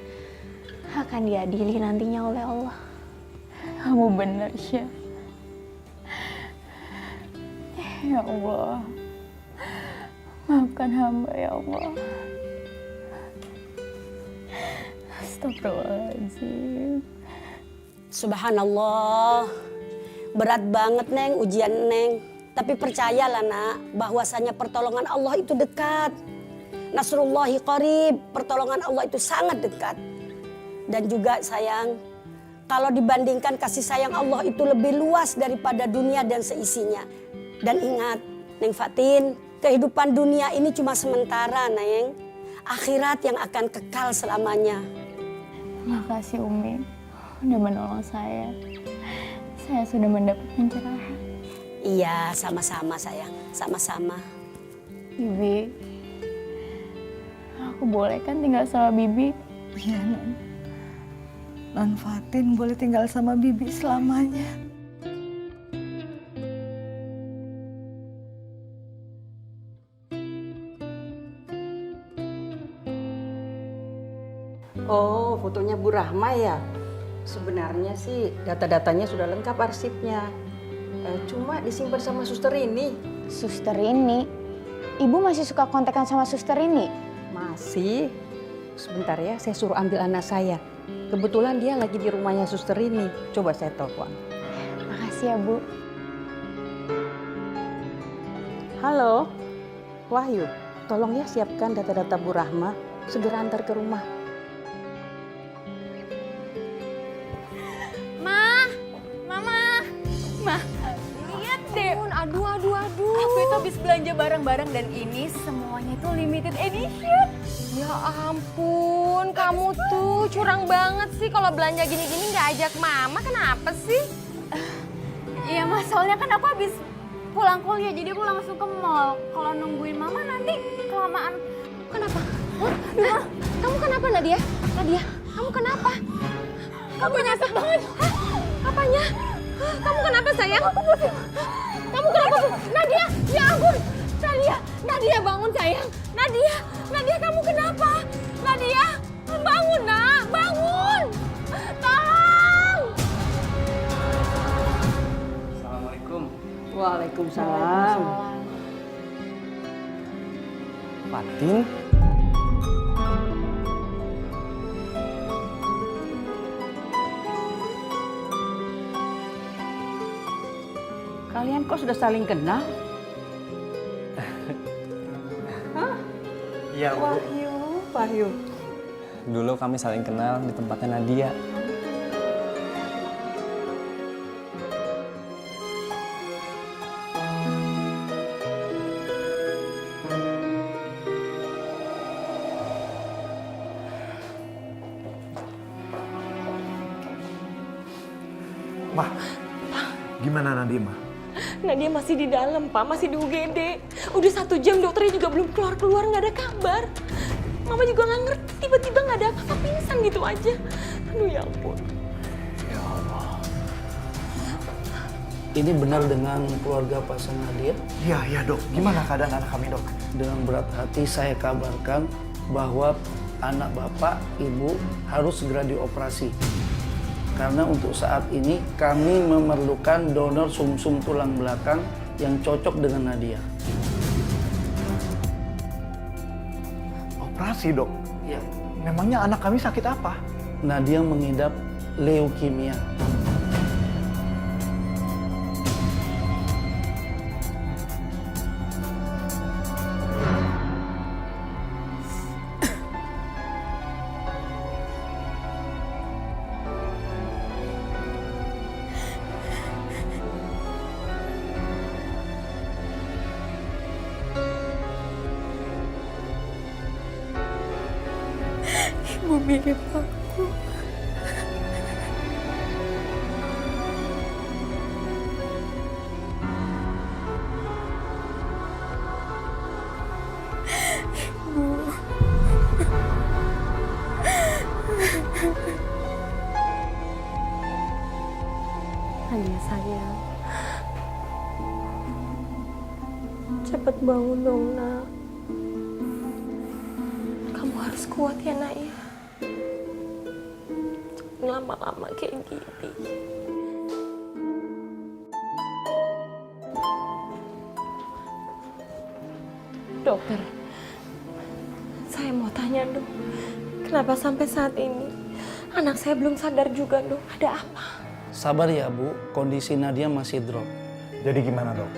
akan diadili nantinya oleh Allah. Kamu benar, Syah. Ya Allah, maafkan hamba ya Allah. Astagfirullahaladzim. Subhanallah, berat banget Neng ujian Neng. Tapi percayalah Nak, bahwasanya pertolongan Allah itu dekat. Nasrullahi qarib, pertolongan Allah itu sangat dekat. Dan juga sayang, kalau dibandingkan kasih sayang Allah itu lebih luas daripada dunia dan seisinya. Dan ingat, Neng Fatin, kehidupan dunia ini cuma sementara, Neng. Akhirat yang akan kekal selamanya. Makasih Umi, udah menolong saya. Saya sudah mendapat pencerahan. Iya, sama-sama sayang, sama-sama. Bibi, aku boleh kan tinggal sama Bibi? Iya, Non. Non Fatin boleh tinggal sama Bibi selamanya. Oh, fotonya Bu Rahma ya? Sebenarnya sih data-datanya sudah lengkap arsipnya. Cuma disimpan sama suster ini. Suster ini? Ibu masih suka kontekan sama suster ini? Masih. Sebentar ya, saya suruh ambil anak saya. Kebetulan dia lagi di rumahnya suster ini. Coba saya telepon. Makasih ya, Bu. Halo, Wahyu. Tolong ya siapkan data-data Bu Rahma. Segera antar ke rumah. Aduh. Aku itu habis belanja barang-barang dan ini semuanya itu limited edition. Ya ampun, kamu tuh curang banget sih kalau belanja gini-gini nggak ajak mama. Kenapa sih? Iya mas, soalnya kan aku habis pulang kuliah jadi aku langsung ke mall. Kalau nungguin mama nanti kelamaan. Kenapa? Hah? Kamu kenapa Nadia? Nadia, kamu kenapa? Kamu nyesek banget. Hah? Apanya? Kamu kenapa sayang? Aku pusing. Kamu kenapa? Nadia, ya ampun. Nadia bangun sayang. Nadia kamu kenapa? Nadia, bangun nak, bangun. Tolong. Waalaikumsalam. Fatin? Kalian kok sudah saling kenal? Iya, Bu. Wahyu. Dulu kami saling kenal di tempatnya Nadia. Ma, gimana Nadia, Ma? Nadia masih di dalam, Pak, masih di UGD. Udah 1 jam dokternya juga belum keluar-keluar, nggak ada kabar. Mama juga nggak ngerti, tiba-tiba nggak ada apa-apa, pingsan gitu aja. Aduh ya ampun. Ya Allah. Ini benar dengan keluarga pasien Nadia? Iya dok, gimana keadaan anak kami dok? Dengan berat hati saya kabarkan bahwa anak bapak, ibu harus segera dioperasi. Karena untuk saat ini kami memerlukan donor sumsum tulang belakang yang cocok dengan Nadia. Operasi dok? Ya. Memangnya anak kami sakit apa? Nadia mengidap leukemia. Ibu mirip aku. Nadia sayang. Cepat bangun dong, Nak. Kamu harus kuat ya, Nak ya. Lama-lama kayak gini. Dokter, saya mau tanya dong, kenapa sampai saat ini anak saya belum sadar juga dong, ada apa? Sabar ya Bu, kondisi Nadia masih drop. Jadi gimana dok?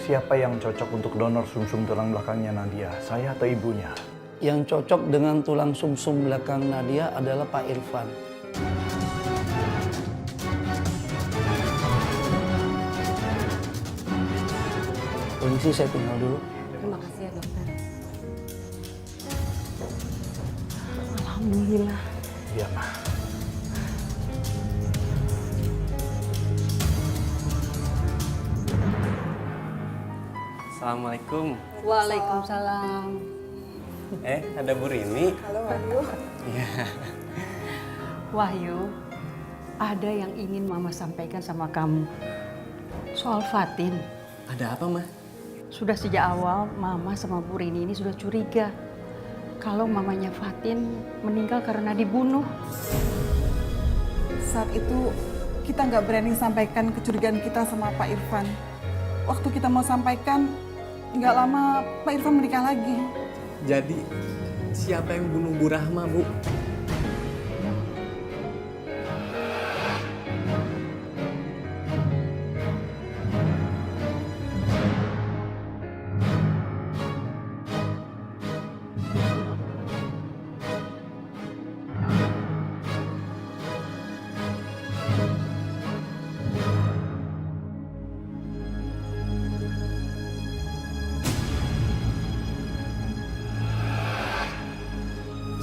Siapa yang cocok untuk donor sumsum tulang belakangnya Nadia? Saya atau ibunya? Yang cocok dengan tulang sumsum belakang Nadia adalah Pak Irfan. Permisi, saya tinggal dulu. Terima kasih ya dokter. Alhamdulillah. Iya Ma. Assalamualaikum. Waalaikumsalam. Ada Bu Rini. Halo Wahyu. Iya. Wahyu, ada yang ingin Mama sampaikan sama kamu. Soal Fatin. Ada apa, Ma? Sudah sejak awal Mama sama Bu Rini ini sudah curiga kalau mamanya Fatin meninggal karena dibunuh. Saat itu kita nggak berani sampaikan kecurigaan kita sama Pak Irfan. Waktu kita mau sampaikan, nggak lama Pak Irfan menikah lagi. Jadi, siapa yang bunuh Bu Rahma, Bu?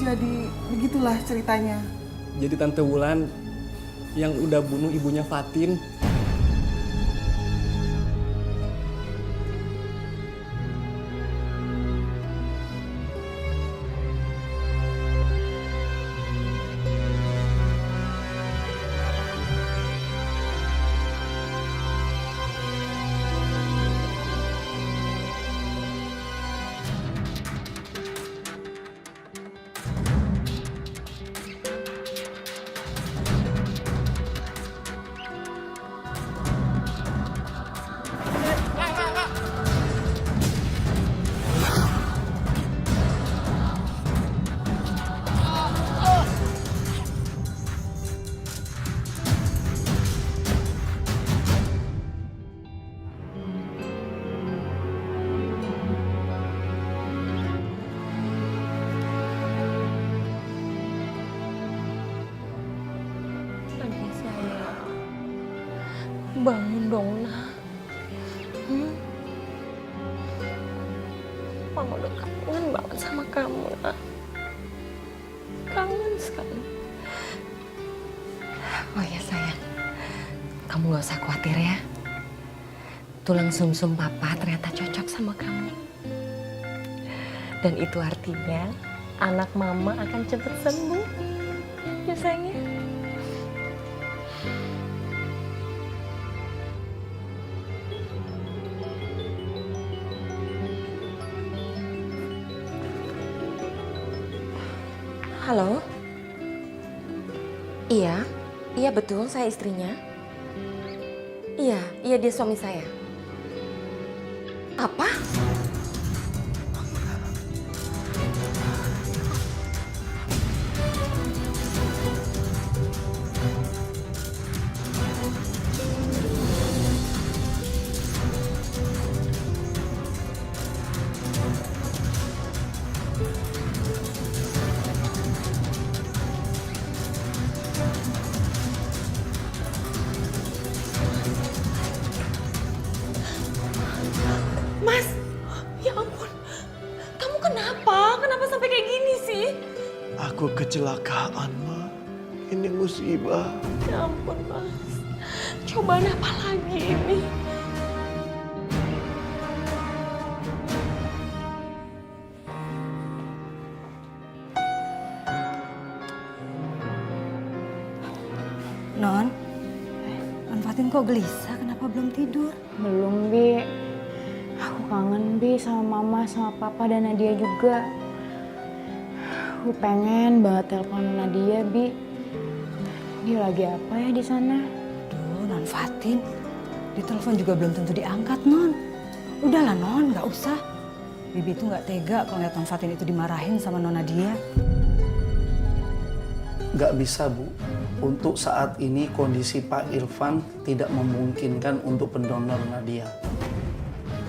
Jadi begitulah ceritanya. Jadi Tante Wulan yang udah bunuh ibunya Fatin. bangun dong, Nak. Mama udah kangen banget sama kamu, Nak. Kangen sekali. Oh ya sayang, kamu gak usah khawatir ya. Tulang sumsum papa ternyata cocok sama kamu. Dan itu artinya anak mama akan cepat sembuh. Ya sayangnya. Halo? Iya betul, saya istrinya. Iya dia suami saya. Apa? Mas, ya ampun. Kamu kenapa? Kenapa sampai kayak gini sih? Aku kecelakaan, Ma. Ini musibah. Ya ampun, Mas. Cobaan apa lagi ini? Non Fatin kok gelisah? Kenapa belum tidur? Belum, Bi. Aku kangen, Bi, sama Mama, sama Papa, dan Nadia juga. Aku pengen banget telepon Nadia, Bi. Dia lagi apa ya di sana? Duh, Non Fatin. Ditelepon juga belum tentu diangkat, Non. Udahlah, Non, nggak usah. Bibi itu nggak tega kalau lihat Non Fatin itu dimarahin sama Non Nadia. Nggak bisa, Bu. Untuk saat ini kondisi Pak Irfan tidak memungkinkan untuk pendonor Nadia.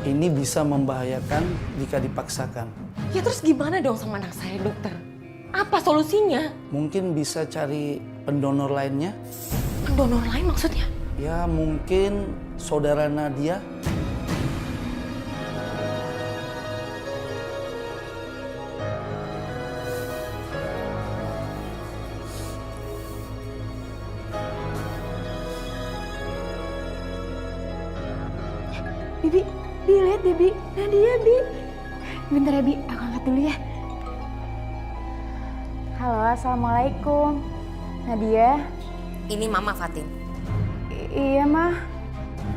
Ini bisa membahayakan jika dipaksakan. Ya terus gimana dong sama anak saya, dokter? Apa solusinya? Mungkin bisa cari pendonor lainnya? Pendonor lain maksudnya? Ya mungkin saudara Nadia. Bibi, lihat deh, Bi. Nadia, Bi. Bentar ya, Bi. Aku angkat dulu ya. Halo, Assalamualaikum. Nadia? Ini Mama Fatin. Iya, Ma.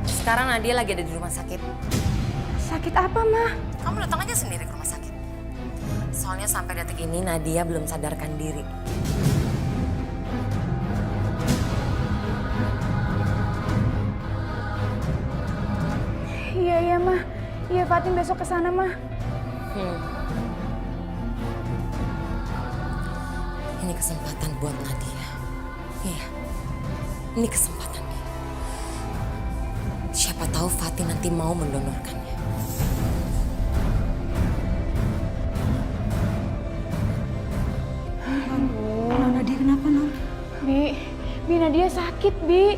Sekarang Nadia lagi ada di rumah sakit. Sakit apa, Ma? Kamu datang aja sendiri ke rumah sakit. Soalnya sampai detik ini Nadia belum sadarkan diri. Iya, Ma. Iya, Fatin besok ke sana, Ma. Ini kesempatan buat Nadia. Iya, ini kesempatannya. Siapa tahu Fatin nanti mau mendonorkannya. Non Nadia kenapa, Non? Bi, Nadia sakit, Bi.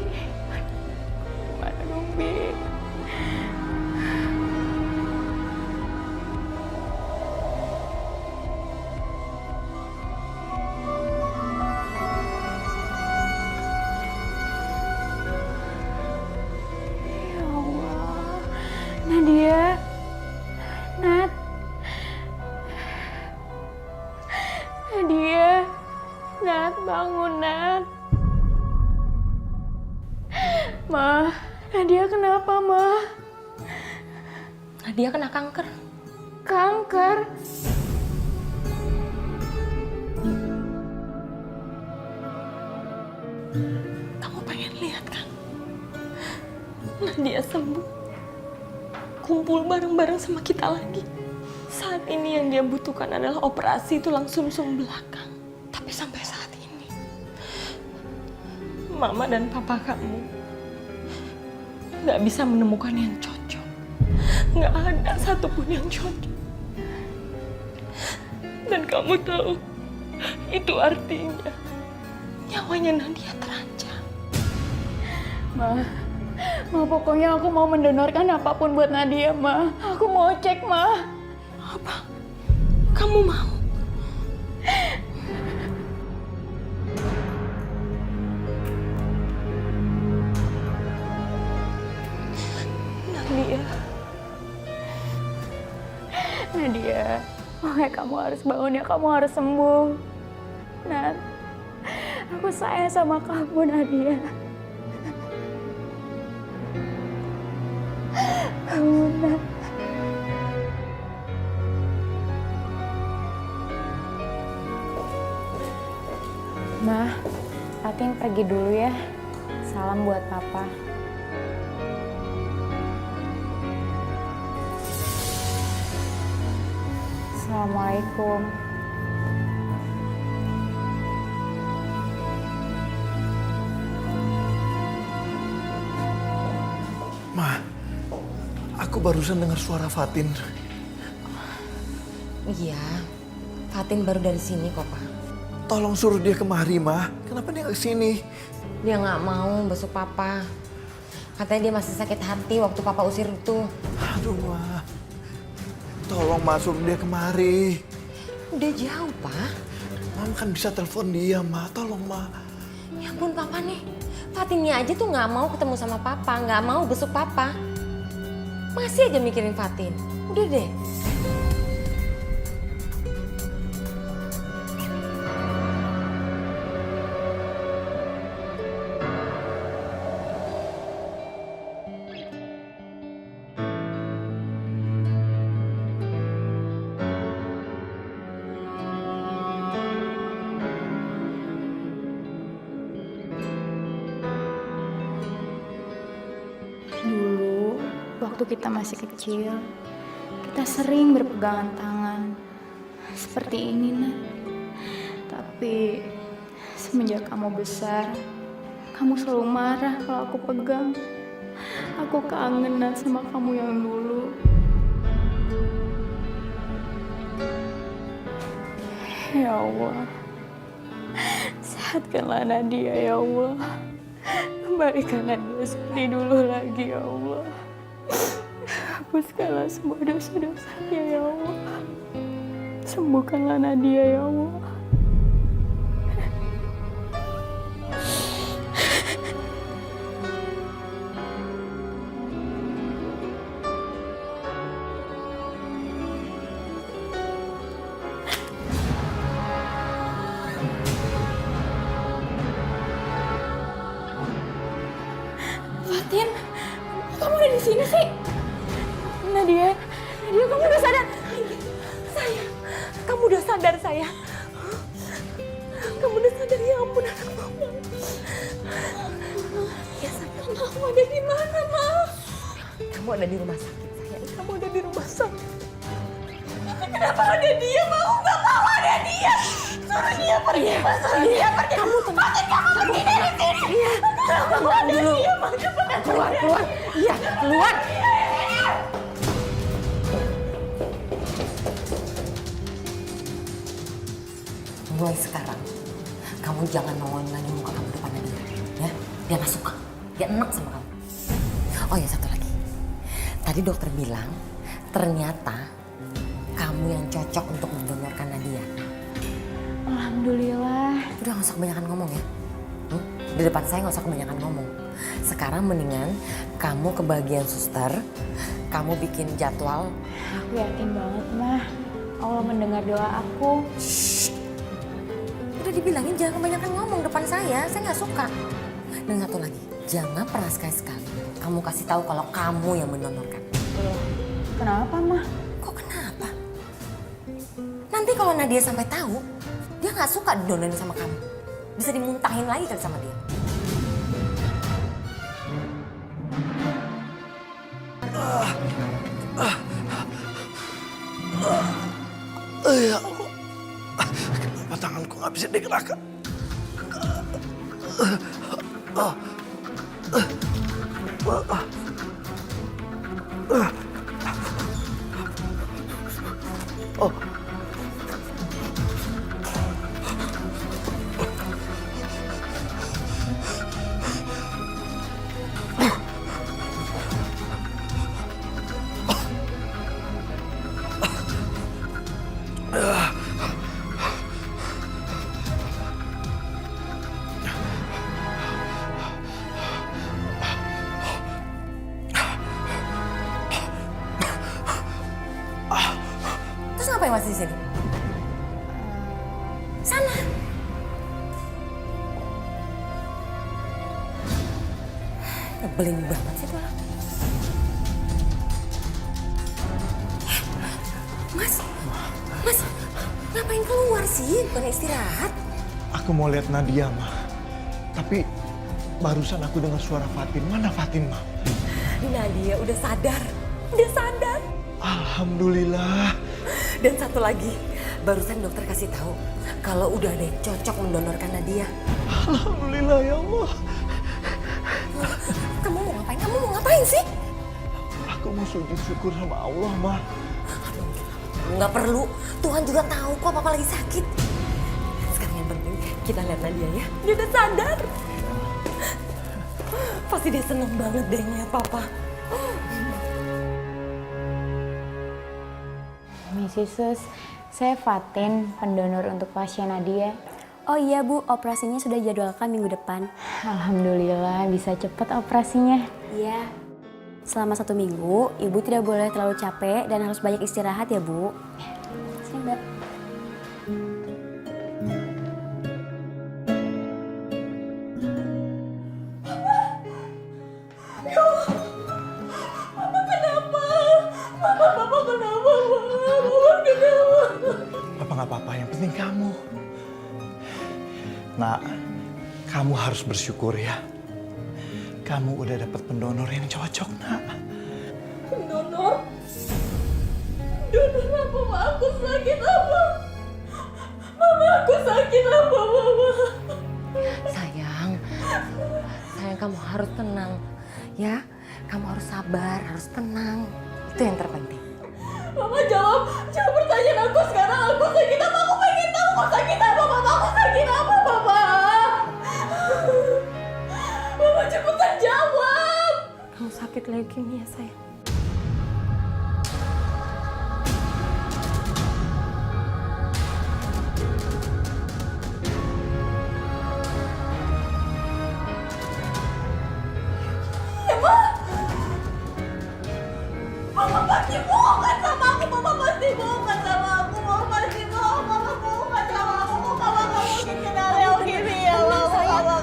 Gimana dong, Bi? Nadia, Nat, Nadia, Nat, bangun, Nat. Ma, Nadia kenapa, Ma? Nadia kena kanker. Kanker? Kamu pengen lihat kan? Nadia sembuh. Kumpul bareng-bareng sama kita lagi. Saat ini yang dia butuhkan adalah operasi tulang sumsum belakang. Tapi sampai saat ini, Mama dan Papa kamu nggak bisa menemukan yang cocok. Nggak ada satupun yang cocok. Dan kamu tahu, itu artinya nyawanya Nadia terancam. Ma, pokoknya aku mau mendonorkan apapun buat Nadia, Ma. Aku mau cek, Ma. Apa? Kamu mau? Nadia, pokoknya kamu harus bangun ya, kamu harus sembuh. Nat, aku sayang sama kamu, Nadia. Bangun, Nat. Ma, Fatin pergi dulu ya. Salam buat Papa. Assalamualaikum. Ma, aku barusan dengar suara Fatin. Iya, Fatin baru dari sini kok, Pak. Tolong suruh dia kemari, Ma. Kenapa dia nggak kesini? Dia nggak mau besok Papa. Katanya dia masih sakit hati waktu Papa usir itu. Aduh, Ma. Tolong Ma, suruh dia kemari. Udah jauh, Pak. Mama kan bisa telepon dia, Ma. Tolong, Ma. Ya ampun, Papa nih. Fatinnya aja tuh nggak mau ketemu sama Papa, nggak mau besok Papa. Masih aja mikirin Fatin. Udah deh. Dulu, waktu kita masih kecil, kita sering berpegangan tangan. Seperti ini, Nat. Tapi, semenjak kamu besar, kamu selalu marah kalau aku pegang. Aku kangen, Nat, sama kamu yang dulu. Ya Allah, sehatkanlah Nadia, ya Allah. Kembalikanlah dia seperti dulu lagi, ya Allah. Hapuskanlah semua dosa-dosanya, ya Allah. Sembuhkanlah Nadia, ya Allah. Fatin, kamu udah di sini sih? Nadia, kamu udah sadar? Sayang, kamu udah sadar, sayang. Kamu udah sadar, ya ampun anak mama. Ya sayang, kamu ada di mana, Ma? Kamu ada di rumah sakit, sayang. Kamu ada di rumah sakit. Kenapa ada dia, Ma? Aku gak mau ada dia. Suruh dia pergi, Ma. Suruh dia pergi. Kamu tenang. Fatin, kamu pergi dari sini. Iya. Kamu ada dia, Ma. Keluar. Iya, keluar. Mulai sekarang, kamu jangan nongolin lagi muka kamu depan dia. Ya, dia nggak suka. Dia enak sama kamu. Oh ya, satu lagi. Tadi dokter bilang, ternyata kamu yang cocok untuk mendonorkan Nadia. Alhamdulillah. Udah nggak usah kebanyakan ngomong ya. Di depan saya nggak usah kebanyakan ngomong. Sekarang mendingan kamu ke bagian suster, kamu bikin jadwal. Aku yakin banget, Ma. Allah mendengar doa aku. Udah dibilangin jangan kebanyakan ngomong depan saya nggak suka. Dan satu lagi, jangan pernah sekali-sekali kamu kasih tahu kalau kamu yang mendonorkan. Kenapa, Ma? Kok kenapa? Nanti kalau Nadia sampai tahu, dia nggak suka didonorin sama kamu. Bisa dimuntahin lagi kali sama dia. Ya Allah. Kenapa tanganku nggak bisa digerakkan? tewas di sini? Sana. Nyebelin banget sih tuh orang. Mas, ngapain keluar sih? Bukan istirahat. Aku mau lihat Nadia, Ma. Tapi barusan aku dengar suara Fatin. Mana Fatin, Ma? Nadia udah sadar. Udah sadar. Alhamdulillah. Dan satu lagi, barusan dokter kasih tahu kalau udah ada yang cocok mendonorkan Nadia. Alhamdulillah ya Allah. Kamu mau ngapain? Kamu mau ngapain sih? Aku mau sujud syukur sama Allah, Ma. Nggak perlu. Tuhan juga tahu kok Papa lagi sakit. Sekarang yang penting kita lihat Nadia ya. Dia udah sadar. Pasti dia seneng banget deh ngeliat Papa. Miss Sus, saya Fatin, pendonor untuk pasien Nadia. Oh iya Bu, operasinya sudah jadwalkan minggu depan. Alhamdulillah bisa cepat operasinya. Iya. Selama 1 minggu, Ibu tidak boleh terlalu capek dan harus banyak istirahat ya Bu. Sini Mbak. Papa nggak apa-apa, yang penting kamu. Nak, kamu harus bersyukur ya. Kamu udah dapat pendonor yang cocok, Nak. Donor? Donor apa? Mama aku sakit apa? Mama aku sakit apa, Mama? Sayang kamu harus tenang. Ya, kamu harus sabar, harus tenang. Itu yang terpenting. Mama jawab pertanyaan aku sekarang. Aku sakit apa? Aku pengen tahu aku sakit apa, Mama. Aku sakit apa, Mama? Mama cepetan jawab. Kamu sakit leukemia, sayang. Mama pasti bohongan sama aku. Mama pasti bohongan sama aku. Mama pasti bohong. Mama bohongan sama aku. Mama gak mungkin kena leukemia. Mama gak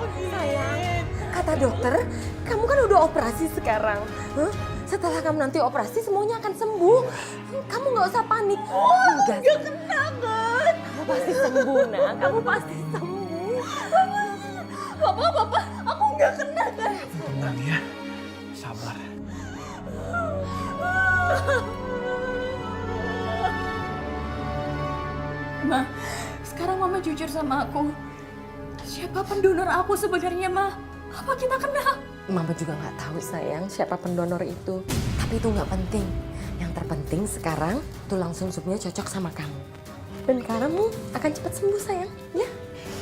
mungkin. Sayang, kata dokter, kamu kan udah operasi sekarang. Setelah kamu nanti operasi semuanya akan sembuh. Kamu nggak usah panik. Gak kena kan? Kamu pasti sembuh, nak. Kamu pasti sembuh. Papa, aku gak kena kan? Tenang ya, sabar. Ma, sekarang Mama jujur sama aku. Siapa pendonor aku sebenarnya, Ma? Apa kita kenal? Mama juga nggak tahu sayang siapa pendonor itu. Tapi itu nggak penting. Yang terpenting sekarang tulang sumsumnya cocok sama kamu. Dan kamu akan cepat sembuh sayang, ya?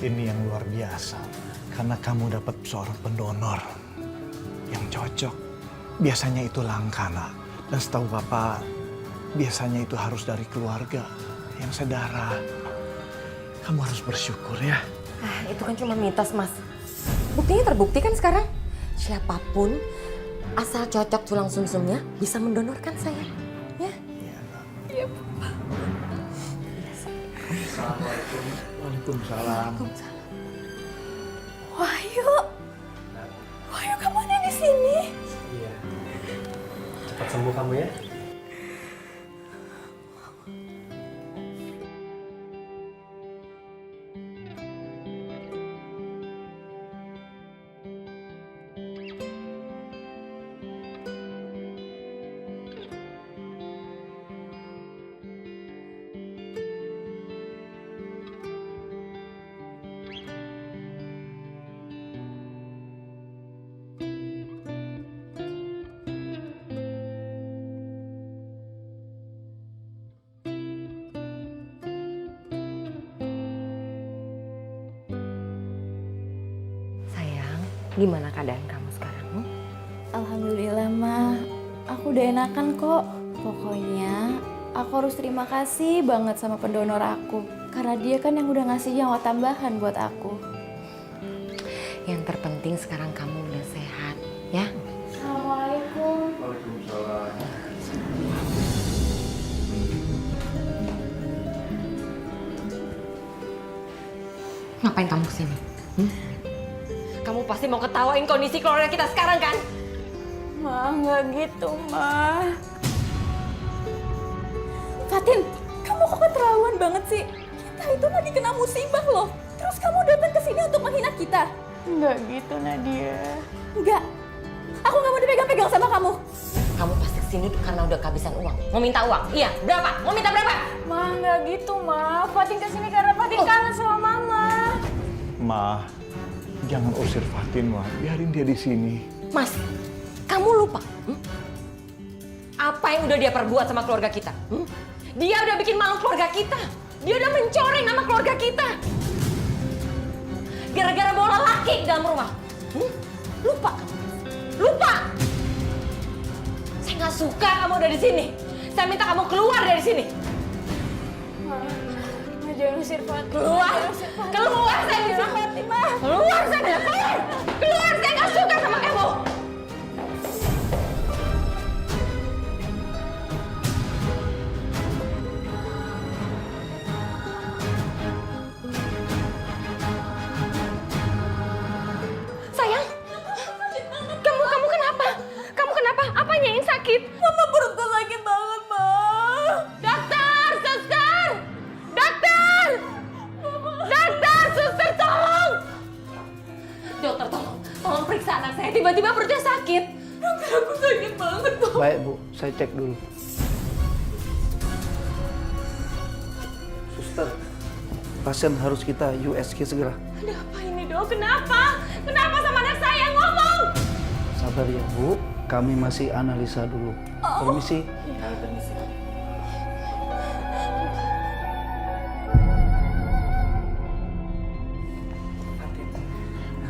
Ini yang luar biasa, karena kamu dapat seorang pendonor yang cocok. Biasanya itu langka, Nak. Dan setahu Papa, biasanya itu harus dari keluarga yang sedarah. Kamu harus bersyukur ya. Itu kan cuma mitos, Mas. Buktinya terbukti kan sekarang. Siapapun asal cocok tulang sumsumnya bisa mendonorkan sayang, ya? Iya, Assalamualaikum. Waalaikumsalam. Wahyu kamu ada di sini. Iya. Cepat sembuh kamu ya. Gimana keadaan kamu sekarang? Alhamdulillah, Ma. Aku udah enakan kok. Pokoknya aku harus terima kasih banget sama pendonor aku. Karena dia kan yang udah ngasih nyawa tambahan buat aku. Yang terpenting sekarang kamu udah sehat, ya? Assalamualaikum. Waalaikumsalam. Ngapain kamu kesini? Kamu pasti mau ketawain kondisi keluarga kita sekarang kan? Ma, nggak gitu, Ma. Fatin, kamu kok keterlaluan banget sih? Kita itu lagi kena musibah loh. Terus kamu datang ke sini untuk menghina kita? Nggak gitu, Nadia. Nggak. Aku nggak mau dipegang-pegang sama kamu. Kamu pasti kesini karena udah kehabisan uang. Mau minta uang? Iya, berapa? Mau minta berapa? Ma, nggak gitu, Ma. Fatin kesini karena Fatin kangen sama Mama. Ma, jangan usir Fatin, Ma. Biarin dia di sini. Mas, kamu lupa? Apa yang udah dia perbuat sama keluarga kita? Dia udah bikin malu keluarga kita. Dia udah mencoreng nama keluarga kita. Gara-gara bola laki dalam rumah. Lupa kamu? Lupa! Saya nggak suka kamu udah di sini. Saya minta kamu keluar dari sini. Ma, jangan usir Fatin. Keluar! Keluar saya bilang! Keluar saya bilang! Keluar! Keluar! Saya nggak suka sama kamu! Sayang! Kamu kenapa? Kamu kenapa? Apanya yang sakit? Mama perutku sakit banget, Ma. Dokter! Suster! Dokter! Dokter! Suster, tolong! Dokter, tolong. Tolong periksa anak saya. Tiba-tiba perutnya sakit. Dokter, aku sakit banget, Dok. Baik Bu, saya cek dulu. Suster, pasien harus kita USG segera. Ada apa ini, Dok? Kenapa? Kenapa sama anak saya? Ngomong! Sabar ya Bu, kami masih analisa dulu. Permisi. Ya, permisi.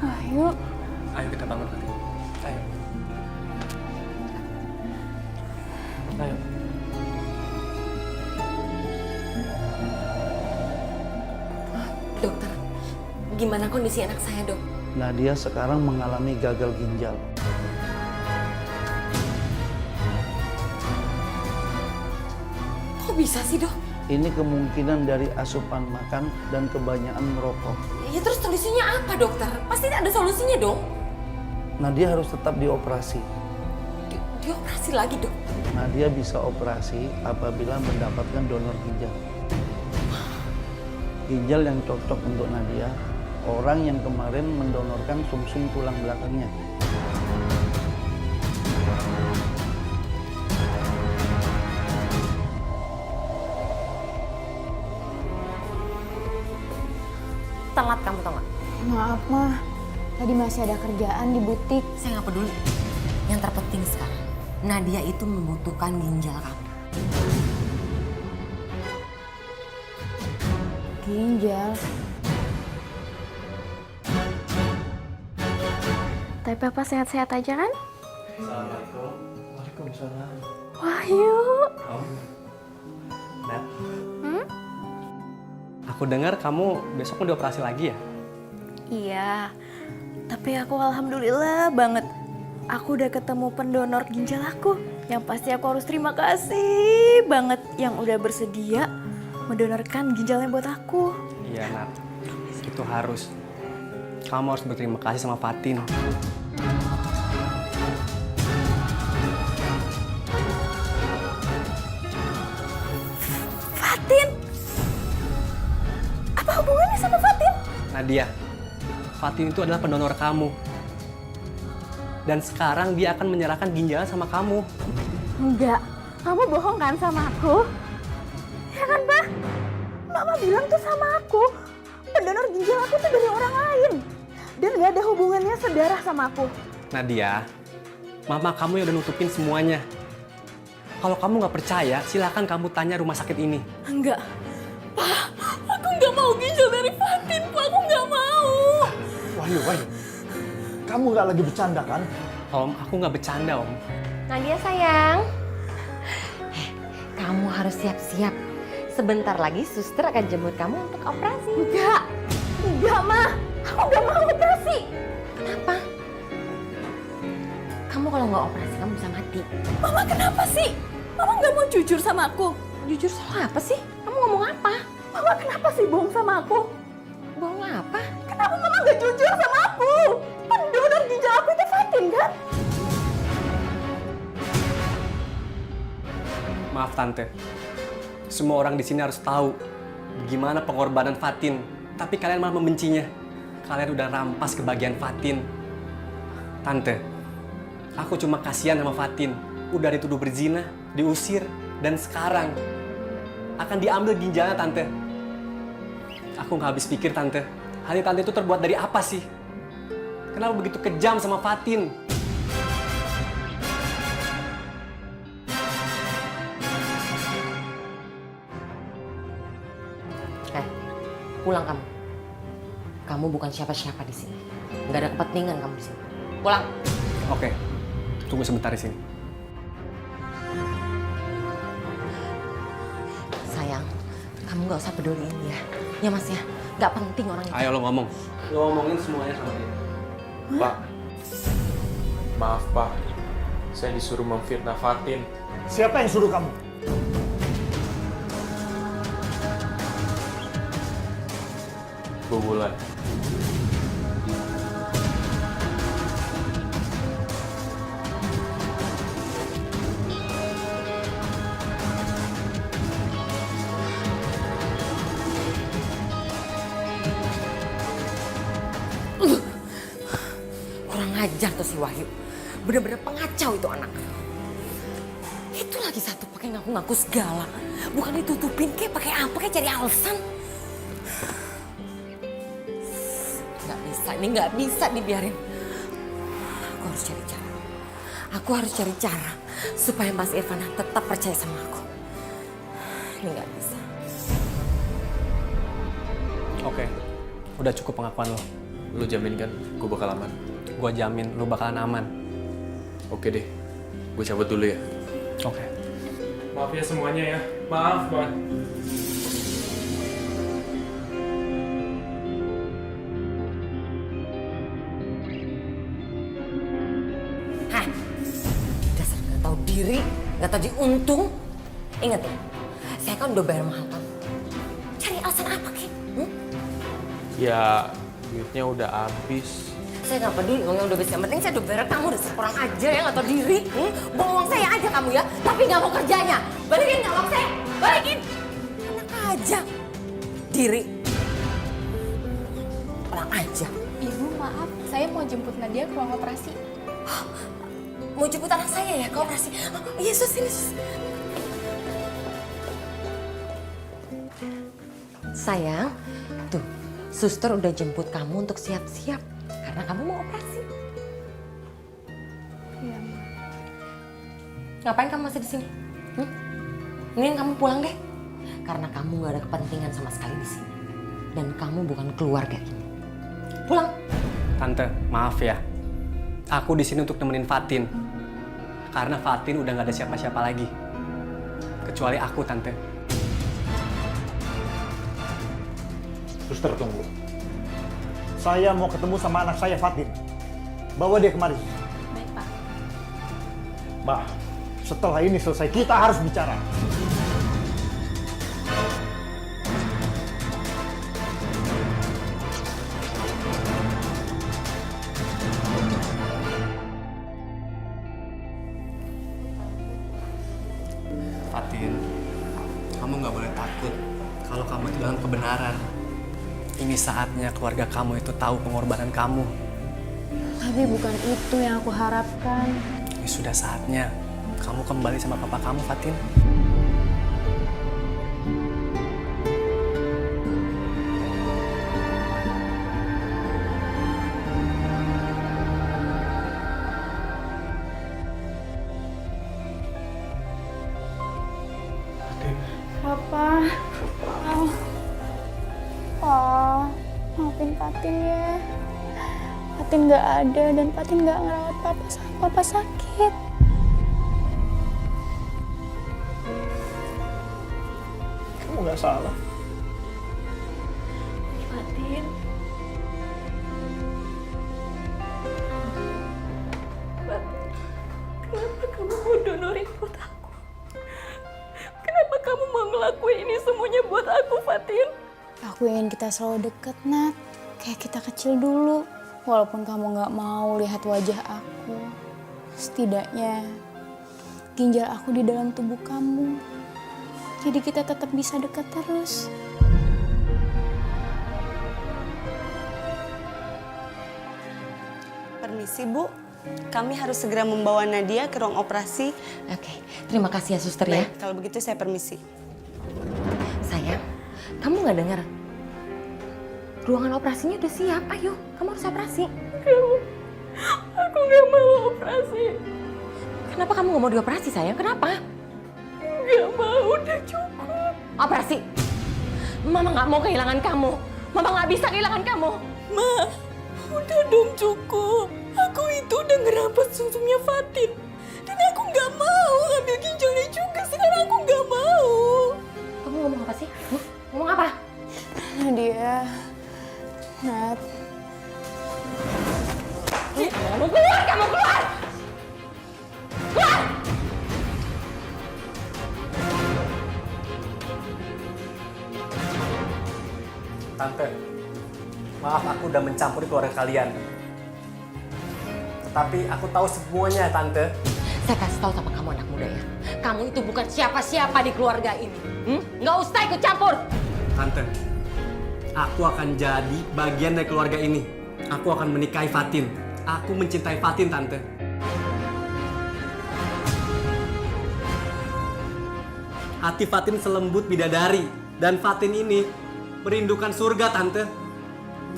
Ayo. Ayo kita bangun, Fatin. Ayo. Ayo. Dokter, gimana kondisi anak saya, Dok? Nadia sekarang mengalami gagal ginjal. Kok bisa sih, Dok? Ini kemungkinan dari asupan makan dan kebanyakan merokok. Ya terus solusinya apa, dokter? Pasti ada solusinya dong. Nadia harus tetap dioperasi. Dioperasi lagi, Dok? Nadia bisa operasi apabila mendapatkan donor ginjal. Ginjal yang cocok untuk Nadia, orang yang kemarin mendonorkan sumsum tulang belakangnya. Telat kamu, tau gak? Maaf, Ma. Tadi masih ada kerjaan di butik. Saya nggak peduli. Yang terpenting sekarang, Nadia itu membutuhkan ginjal kamu. Ginjal? Tapi Papa sehat-sehat aja kan? Assalamualaikum. Waalaikumsalam. Wahyu. Nat. Aku dengar kamu besok mau dioperasi lagi ya? Iya. Tapi aku alhamdulillah banget. Aku udah ketemu pendonor ginjal aku. Yang pasti aku harus terima kasih banget yang udah bersedia mendonorkan ginjalnya buat aku. Iya, Nat. Itu harus. Kamu harus berterima kasih sama Fatin. Fatin? Apa hubungannya sama Fatin? Nadia, Fatin itu adalah pendonor kamu. Dan sekarang dia akan menyerahkan ginjalnya sama kamu. Enggak. Kamu bohong kan sama aku? Ya kan, Pak? Mama bilang tuh sama aku, pendonor ginjal aku tuh dari orang lain. Dan gak ada hubungannya sedarah sama aku. Nadia, mama kamu yang udah nutupin semuanya. Kalau kamu nggak percaya, silakan kamu tanya rumah sakit ini. Enggak. Pak, aku nggak mau ginjal dari Fatin, Pak. Aku nggak mau. Wahyu. Kamu nggak lagi bercanda kan? Om, aku nggak bercanda, Om. Nadia sayang, kamu harus siap-siap. Sebentar lagi suster akan jemput kamu untuk operasi. Enggak, Ma. Aku nggak mau operasi. Kenapa? Kamu kalau nggak operasi kamu bisa mati. Mama kenapa sih? Mama nggak mau jujur sama aku. Jujur soal apa sih? Kamu ngomong apa? Mama kenapa sih bohong sama aku? Bohong apa? udah jujur sama aku. Pendonor ginjal aku itu Fatin kan? Maaf Tante, semua orang di sini harus tahu gimana pengorbanan Fatin. Tapi kalian malah membencinya. Kalian udah rampas kebahagiaan Fatin. Tante, aku cuma kasihan sama Fatin. Udah dituduh berzina, diusir, dan sekarang akan diambil ginjalnya Tante. Aku nggak habis pikir Tante, hati Tante itu terbuat dari apa sih? Kenapa begitu kejam sama Fatin? Pulang kamu. Kamu bukan siapa-siapa di sini. Nggak ada kepentingan kamu di sini. Pulang. Oke, tunggu sebentar di sini. Sayang, kamu nggak usah peduliin dia. Ya Mas ya, nggak penting orang itu. Ayo lo ngomong. Lo ngomongin semuanya sama dia. Pak, maaf Pak. Saya disuruh memfitnah Fatin. Siapa yang suruh kamu? Bu Wulan. Kurang ajar tuh si Wahyu. Bener-bener pengacau itu anak. Itu lagi satu pakai ngaku-ngaku segala. Bukan ditutupin kayak pakai apa, kayak cari alasan. Ini nggak bisa dibiarin. Aku harus cari cara. Aku harus cari cara supaya Mas Irfan tetap percaya sama aku. Ini nggak bisa. Oke, udah cukup pengakuan lo. Lu jamin kan gue bakal aman? Gue jamin lo bakalan aman. Oke deh, gue cabut dulu ya. Oke. Maaf ya semuanya ya. Maaf banget. Diri, nggak tahu diuntung. Ingat ya, saya kan udah bayar mahal kan. Cari alasan apa, Ki? Ya, duitnya udah habis. Saya nggak peduli uangnya udah habis. Yang penting saya udah bayar kamu, udah kurang aja ya, nggak tahu diri. Bawa uang saya aja kamu ya, tapi nggak mau kerjanya. Balikin nggak uang saya, balikin. Enak aja. Diri. Kurang aja. Ibu maaf, saya mau jemput Nadia ke ruang operasi. Mau jemput anak saya ya ke operasi? Oh, iya sus, ini sus. Sayang, tuh suster udah jemput kamu untuk siap-siap karena kamu mau operasi. Iya, Ma. Ngapain kamu masih di sini? Mending kamu pulang deh, karena kamu gak ada kepentingan sama sekali di sini dan kamu bukan keluarga ini. Pulang. Tante, maaf ya. Aku di sini untuk nemenin Fatin. Karena Fatin udah gak ada siapa-siapa lagi. Kecuali aku, Tante. Suster, tunggu. Saya mau ketemu sama anak saya, Fatin. Bawa dia kemari. Baik, Pak. Bah, setelah ini selesai, kita harus bicara. Fatin, kamu nggak boleh takut kalau kamu itu dalam kebenaran. Ini saatnya keluarga kamu itu tahu pengorbanan kamu. Tapi bukan itu yang aku harapkan. Ini sudah saatnya kamu kembali sama papa kamu, Fatin. Papa. Oh, maafin Fatin ya. Fatin nggak ada dan Fatin nggak ngerawat Papa saat Papa sakit. Kamu nggak salah. Fatin. Kenapa kamu mau donorin buat aku? Kenapa kamu mau ngelakuin ini semuanya buat aku, Fatin? Aku ingin kita selalu dekat, Nat. kayak kita kecil dulu. Walaupun kamu gak mau lihat wajah aku, setidaknya ginjal aku di dalam tubuh kamu. Jadi kita tetap bisa dekat terus. Permisi Bu, kami harus segera membawa Nadia ke ruang operasi. Oke, terima kasih ya suster ya. Baik, kalau begitu saya permisi. Sayang, kamu nggak dengar? Ruangan operasinya udah siap, ayo. Kamu harus operasi. Aku nggak mau operasi. Kenapa kamu nggak mau dioperasi, sayang? Kenapa? Nggak mau, udah cukup. Operasi. Mama nggak mau kehilangan kamu. Mama nggak bisa kehilangan kamu. Ma, udah dong cukup. Aku itu udah ngerampas susunya Fatin. Dan aku nggak mau ngambil ginjalnya juga. Sekarang aku nggak mau. Kamu ngomong apa sih? Ngomong apa? Nadia, Nat. Kamu keluar, kamu keluar! Keluar! Tante, maaf aku udah mencampuri keluarga kalian. Tetapi aku tahu semuanya, Tante. Saya kasih tahu sama kamu anak muda ya. Kamu itu bukan siapa-siapa di keluarga ini. Nggak usah ikut campur. Tante, aku akan jadi bagian dari keluarga ini. Aku akan menikahi Fatin. Aku mencintai Fatin, Tante. Hati Fatin selembut bidadari. Dan Fatin ini merindukan surga, Tante.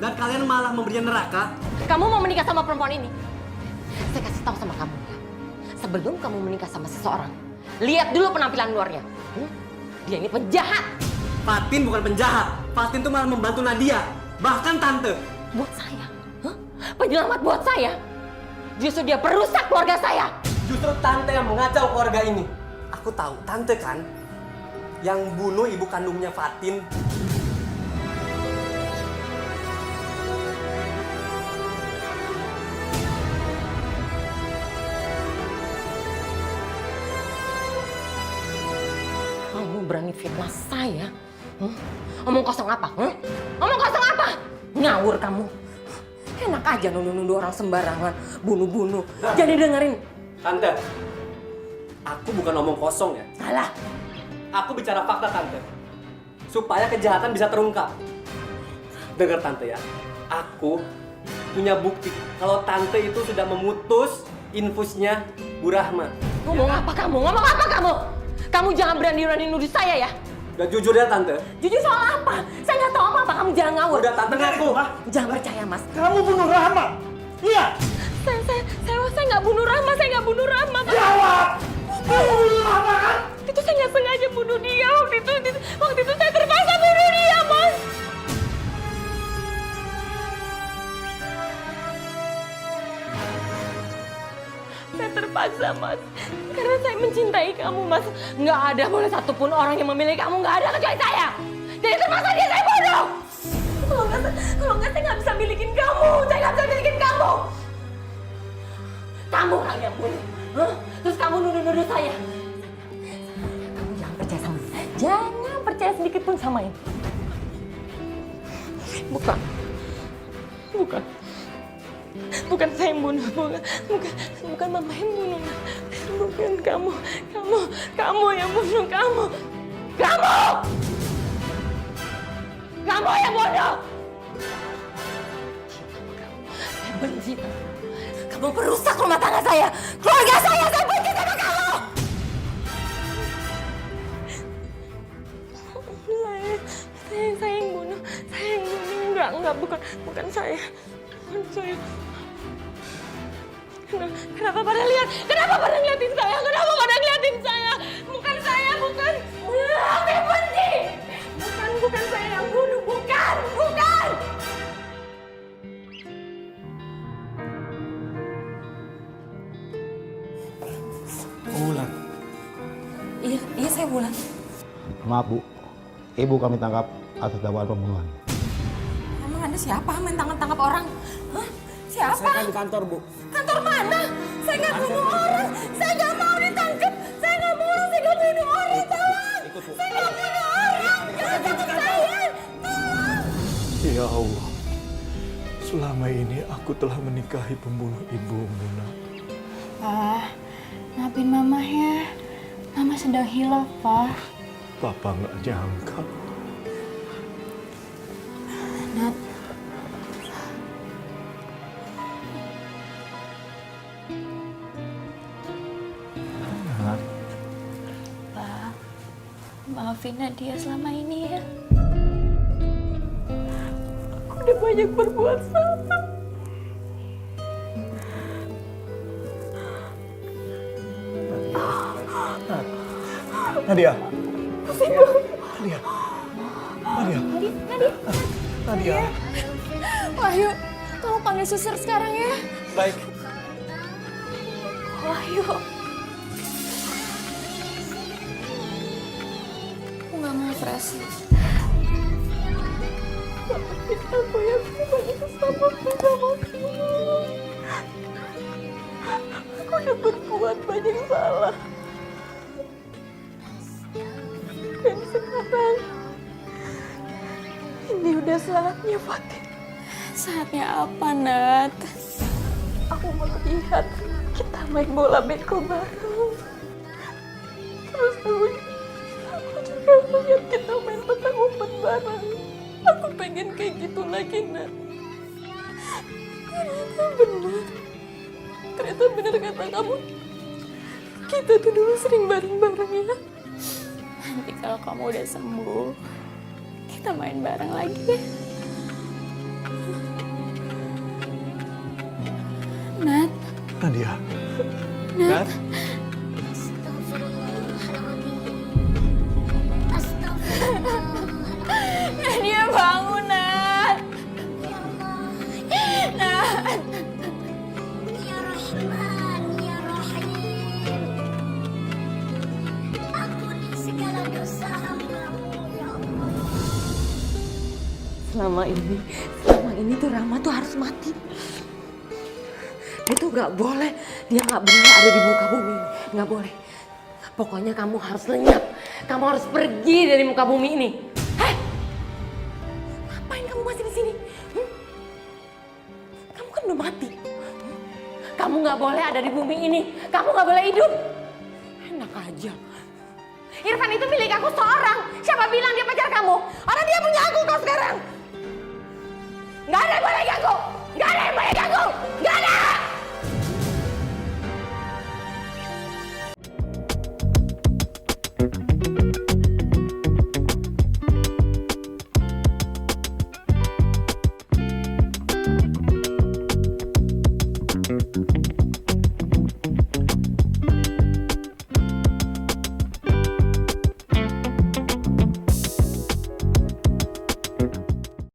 Dan kalian malah memberinya neraka. Kamu mau menikah sama perempuan ini? Saya kasih tahu sama kamu ya. Sebelum kamu menikah sama seseorang, lihat dulu penampilan luarnya. Dia ini penjahat. Fatin bukan penjahat. Fatin tuh malah membantu Nadia. Bahkan Tante. Buat saya? Penyelamat buat saya? Justru dia perusak keluarga saya. Justru Tante yang mengacau keluarga ini. Aku tahu, Tante kan yang bunuh ibu kandungnya Fatin. Kamu berani fitnah saya? Ngomong kosong apa? Ngomong kosong apa? Ngawur kamu. Enak aja nuduh-nuduh orang sembarangan, bunuh-bunuh. Jadi dengerin. Tante, aku bukan ngomong kosong ya. Salah. Aku bicara fakta, Tante. Supaya kejahatan bisa terungkap. Dengar, Tante ya. Aku punya bukti kalau Tante itu sudah memutus infusnya Bu Rahma. Ngomong apa kamu? Ngomong apa kamu? Kamu jangan berani-berani nuduh saya ya. Udah jujur ya, Tante. Jujur soal apa? Saya nggak tahu apa-apa. Kamu jangan ngawur. Udah, Tante ngaku. Jangan percaya, Mas. Kamu bunuh Rahma? Iya. Saya nggak bunuh Rahma. Saya nggak bunuh Rahma. Jawab. Kamu bunuh Rahma kan? Itu saya nggak sengaja bunuh dia. Waktu itu saya terpaksa bunuh dia, Mas. Saya terpaksa, Mas. Karena saya mencintai kamu, Mas. Nggak ada boleh satupun orang yang memilih kamu. Nggak ada kecuali saya. Jadi terpaksa dia saya bunuh. Kalau nggak saya nggak bisa milikin kamu. Saya nggak bisa milikin kamu. Kamu orang yang bunuh. Terus kamu nuduh-nuduh saya. Kamu jangan percaya sama dia. Jangan percaya sedikit pun sama ini. Bukan saya yang bunuh, bukan mama yang bunuh, bukan kamu yang bunuh kamu yang bunuh. Saya benci. Kamu perusak rumah tangga saya, keluarga saya benci sama kamu. Saya yang bunuh, enggak, bukan saya. Kenapa pada lihat? Kenapa pada ngeliatin saya? Kenapa pada ngeliatin saya? Bukan saya, bukan. Saya benci. Bukan saya yang bunuh, bukan. Wulan. Iya saya Wulan. Maaf Bu, Ibu kami tangkap atas dakwaan pembunuhan. Emang Anda siapa main tangkap orang? Hah? Siapa? Saya kan di kantor Bu. Kantor mana? Saya nggak bunuh orang. Saya nggak mau ditangkap. Saya nggak mau. Saya nggak bunuh orang. Tolong. Saya nggak bunuh orang. Jangan tangkap saya. Tolong. Ya Allah, Selama ini aku telah menikahi pembunuh ibumu, nak. Pak, maafin Mama ya. Mama sedang hilaf, Pak. Papa nggak nyangka. Nat. Nat. Pak, maafin Nadia selama ini ya. Aku udah banyak berbuat salah. Nadia. Pusing banget. Nadia. Nadia. Nadia. Wahyu, kamu panggil suster sekarang ya. Baik. Wahyu. Aku nggak mau operasi. Aku yang banyak kesalahan sama kamu. Aku udah berbuat banyak salah. Dan sekarang ini udah saatnya, Fatin. Saatnya apa, Nat? Aku mau lihat kita main bola beko bareng. Terus aku juga lihat kita main petak umpet bareng. Aku pengen kayak gitu lagi, Nat. Ternyata benar kata kamu. Kita tuh dulu sering bareng-bareng ya. Nanti kalau kamu udah sembuh, kita main bareng lagi ya. Nat. Nadia. Nat. Nadia bangun, Nat. Nat. Ya Rahman, ya Rahim. Ampuni segala dosa hamba-Mu, ya Allah. Selama ini tuh Rama tuh harus mati. Dia tuh nggak boleh ada di muka bumi ini, nggak boleh. Pokoknya kamu harus lenyap, kamu harus pergi dari muka bumi ini. Heh, ngapain kamu masih di sini? Kamu kan udah mati. Kamu nggak boleh ada di bumi ini, kamu nggak boleh hidup. Enak aja. Irfan itu milik aku seorang. Siapa bilang dia pacar kamu? Orang dia punya aku kok sekarang. Nggak ada yang boleh ganggu.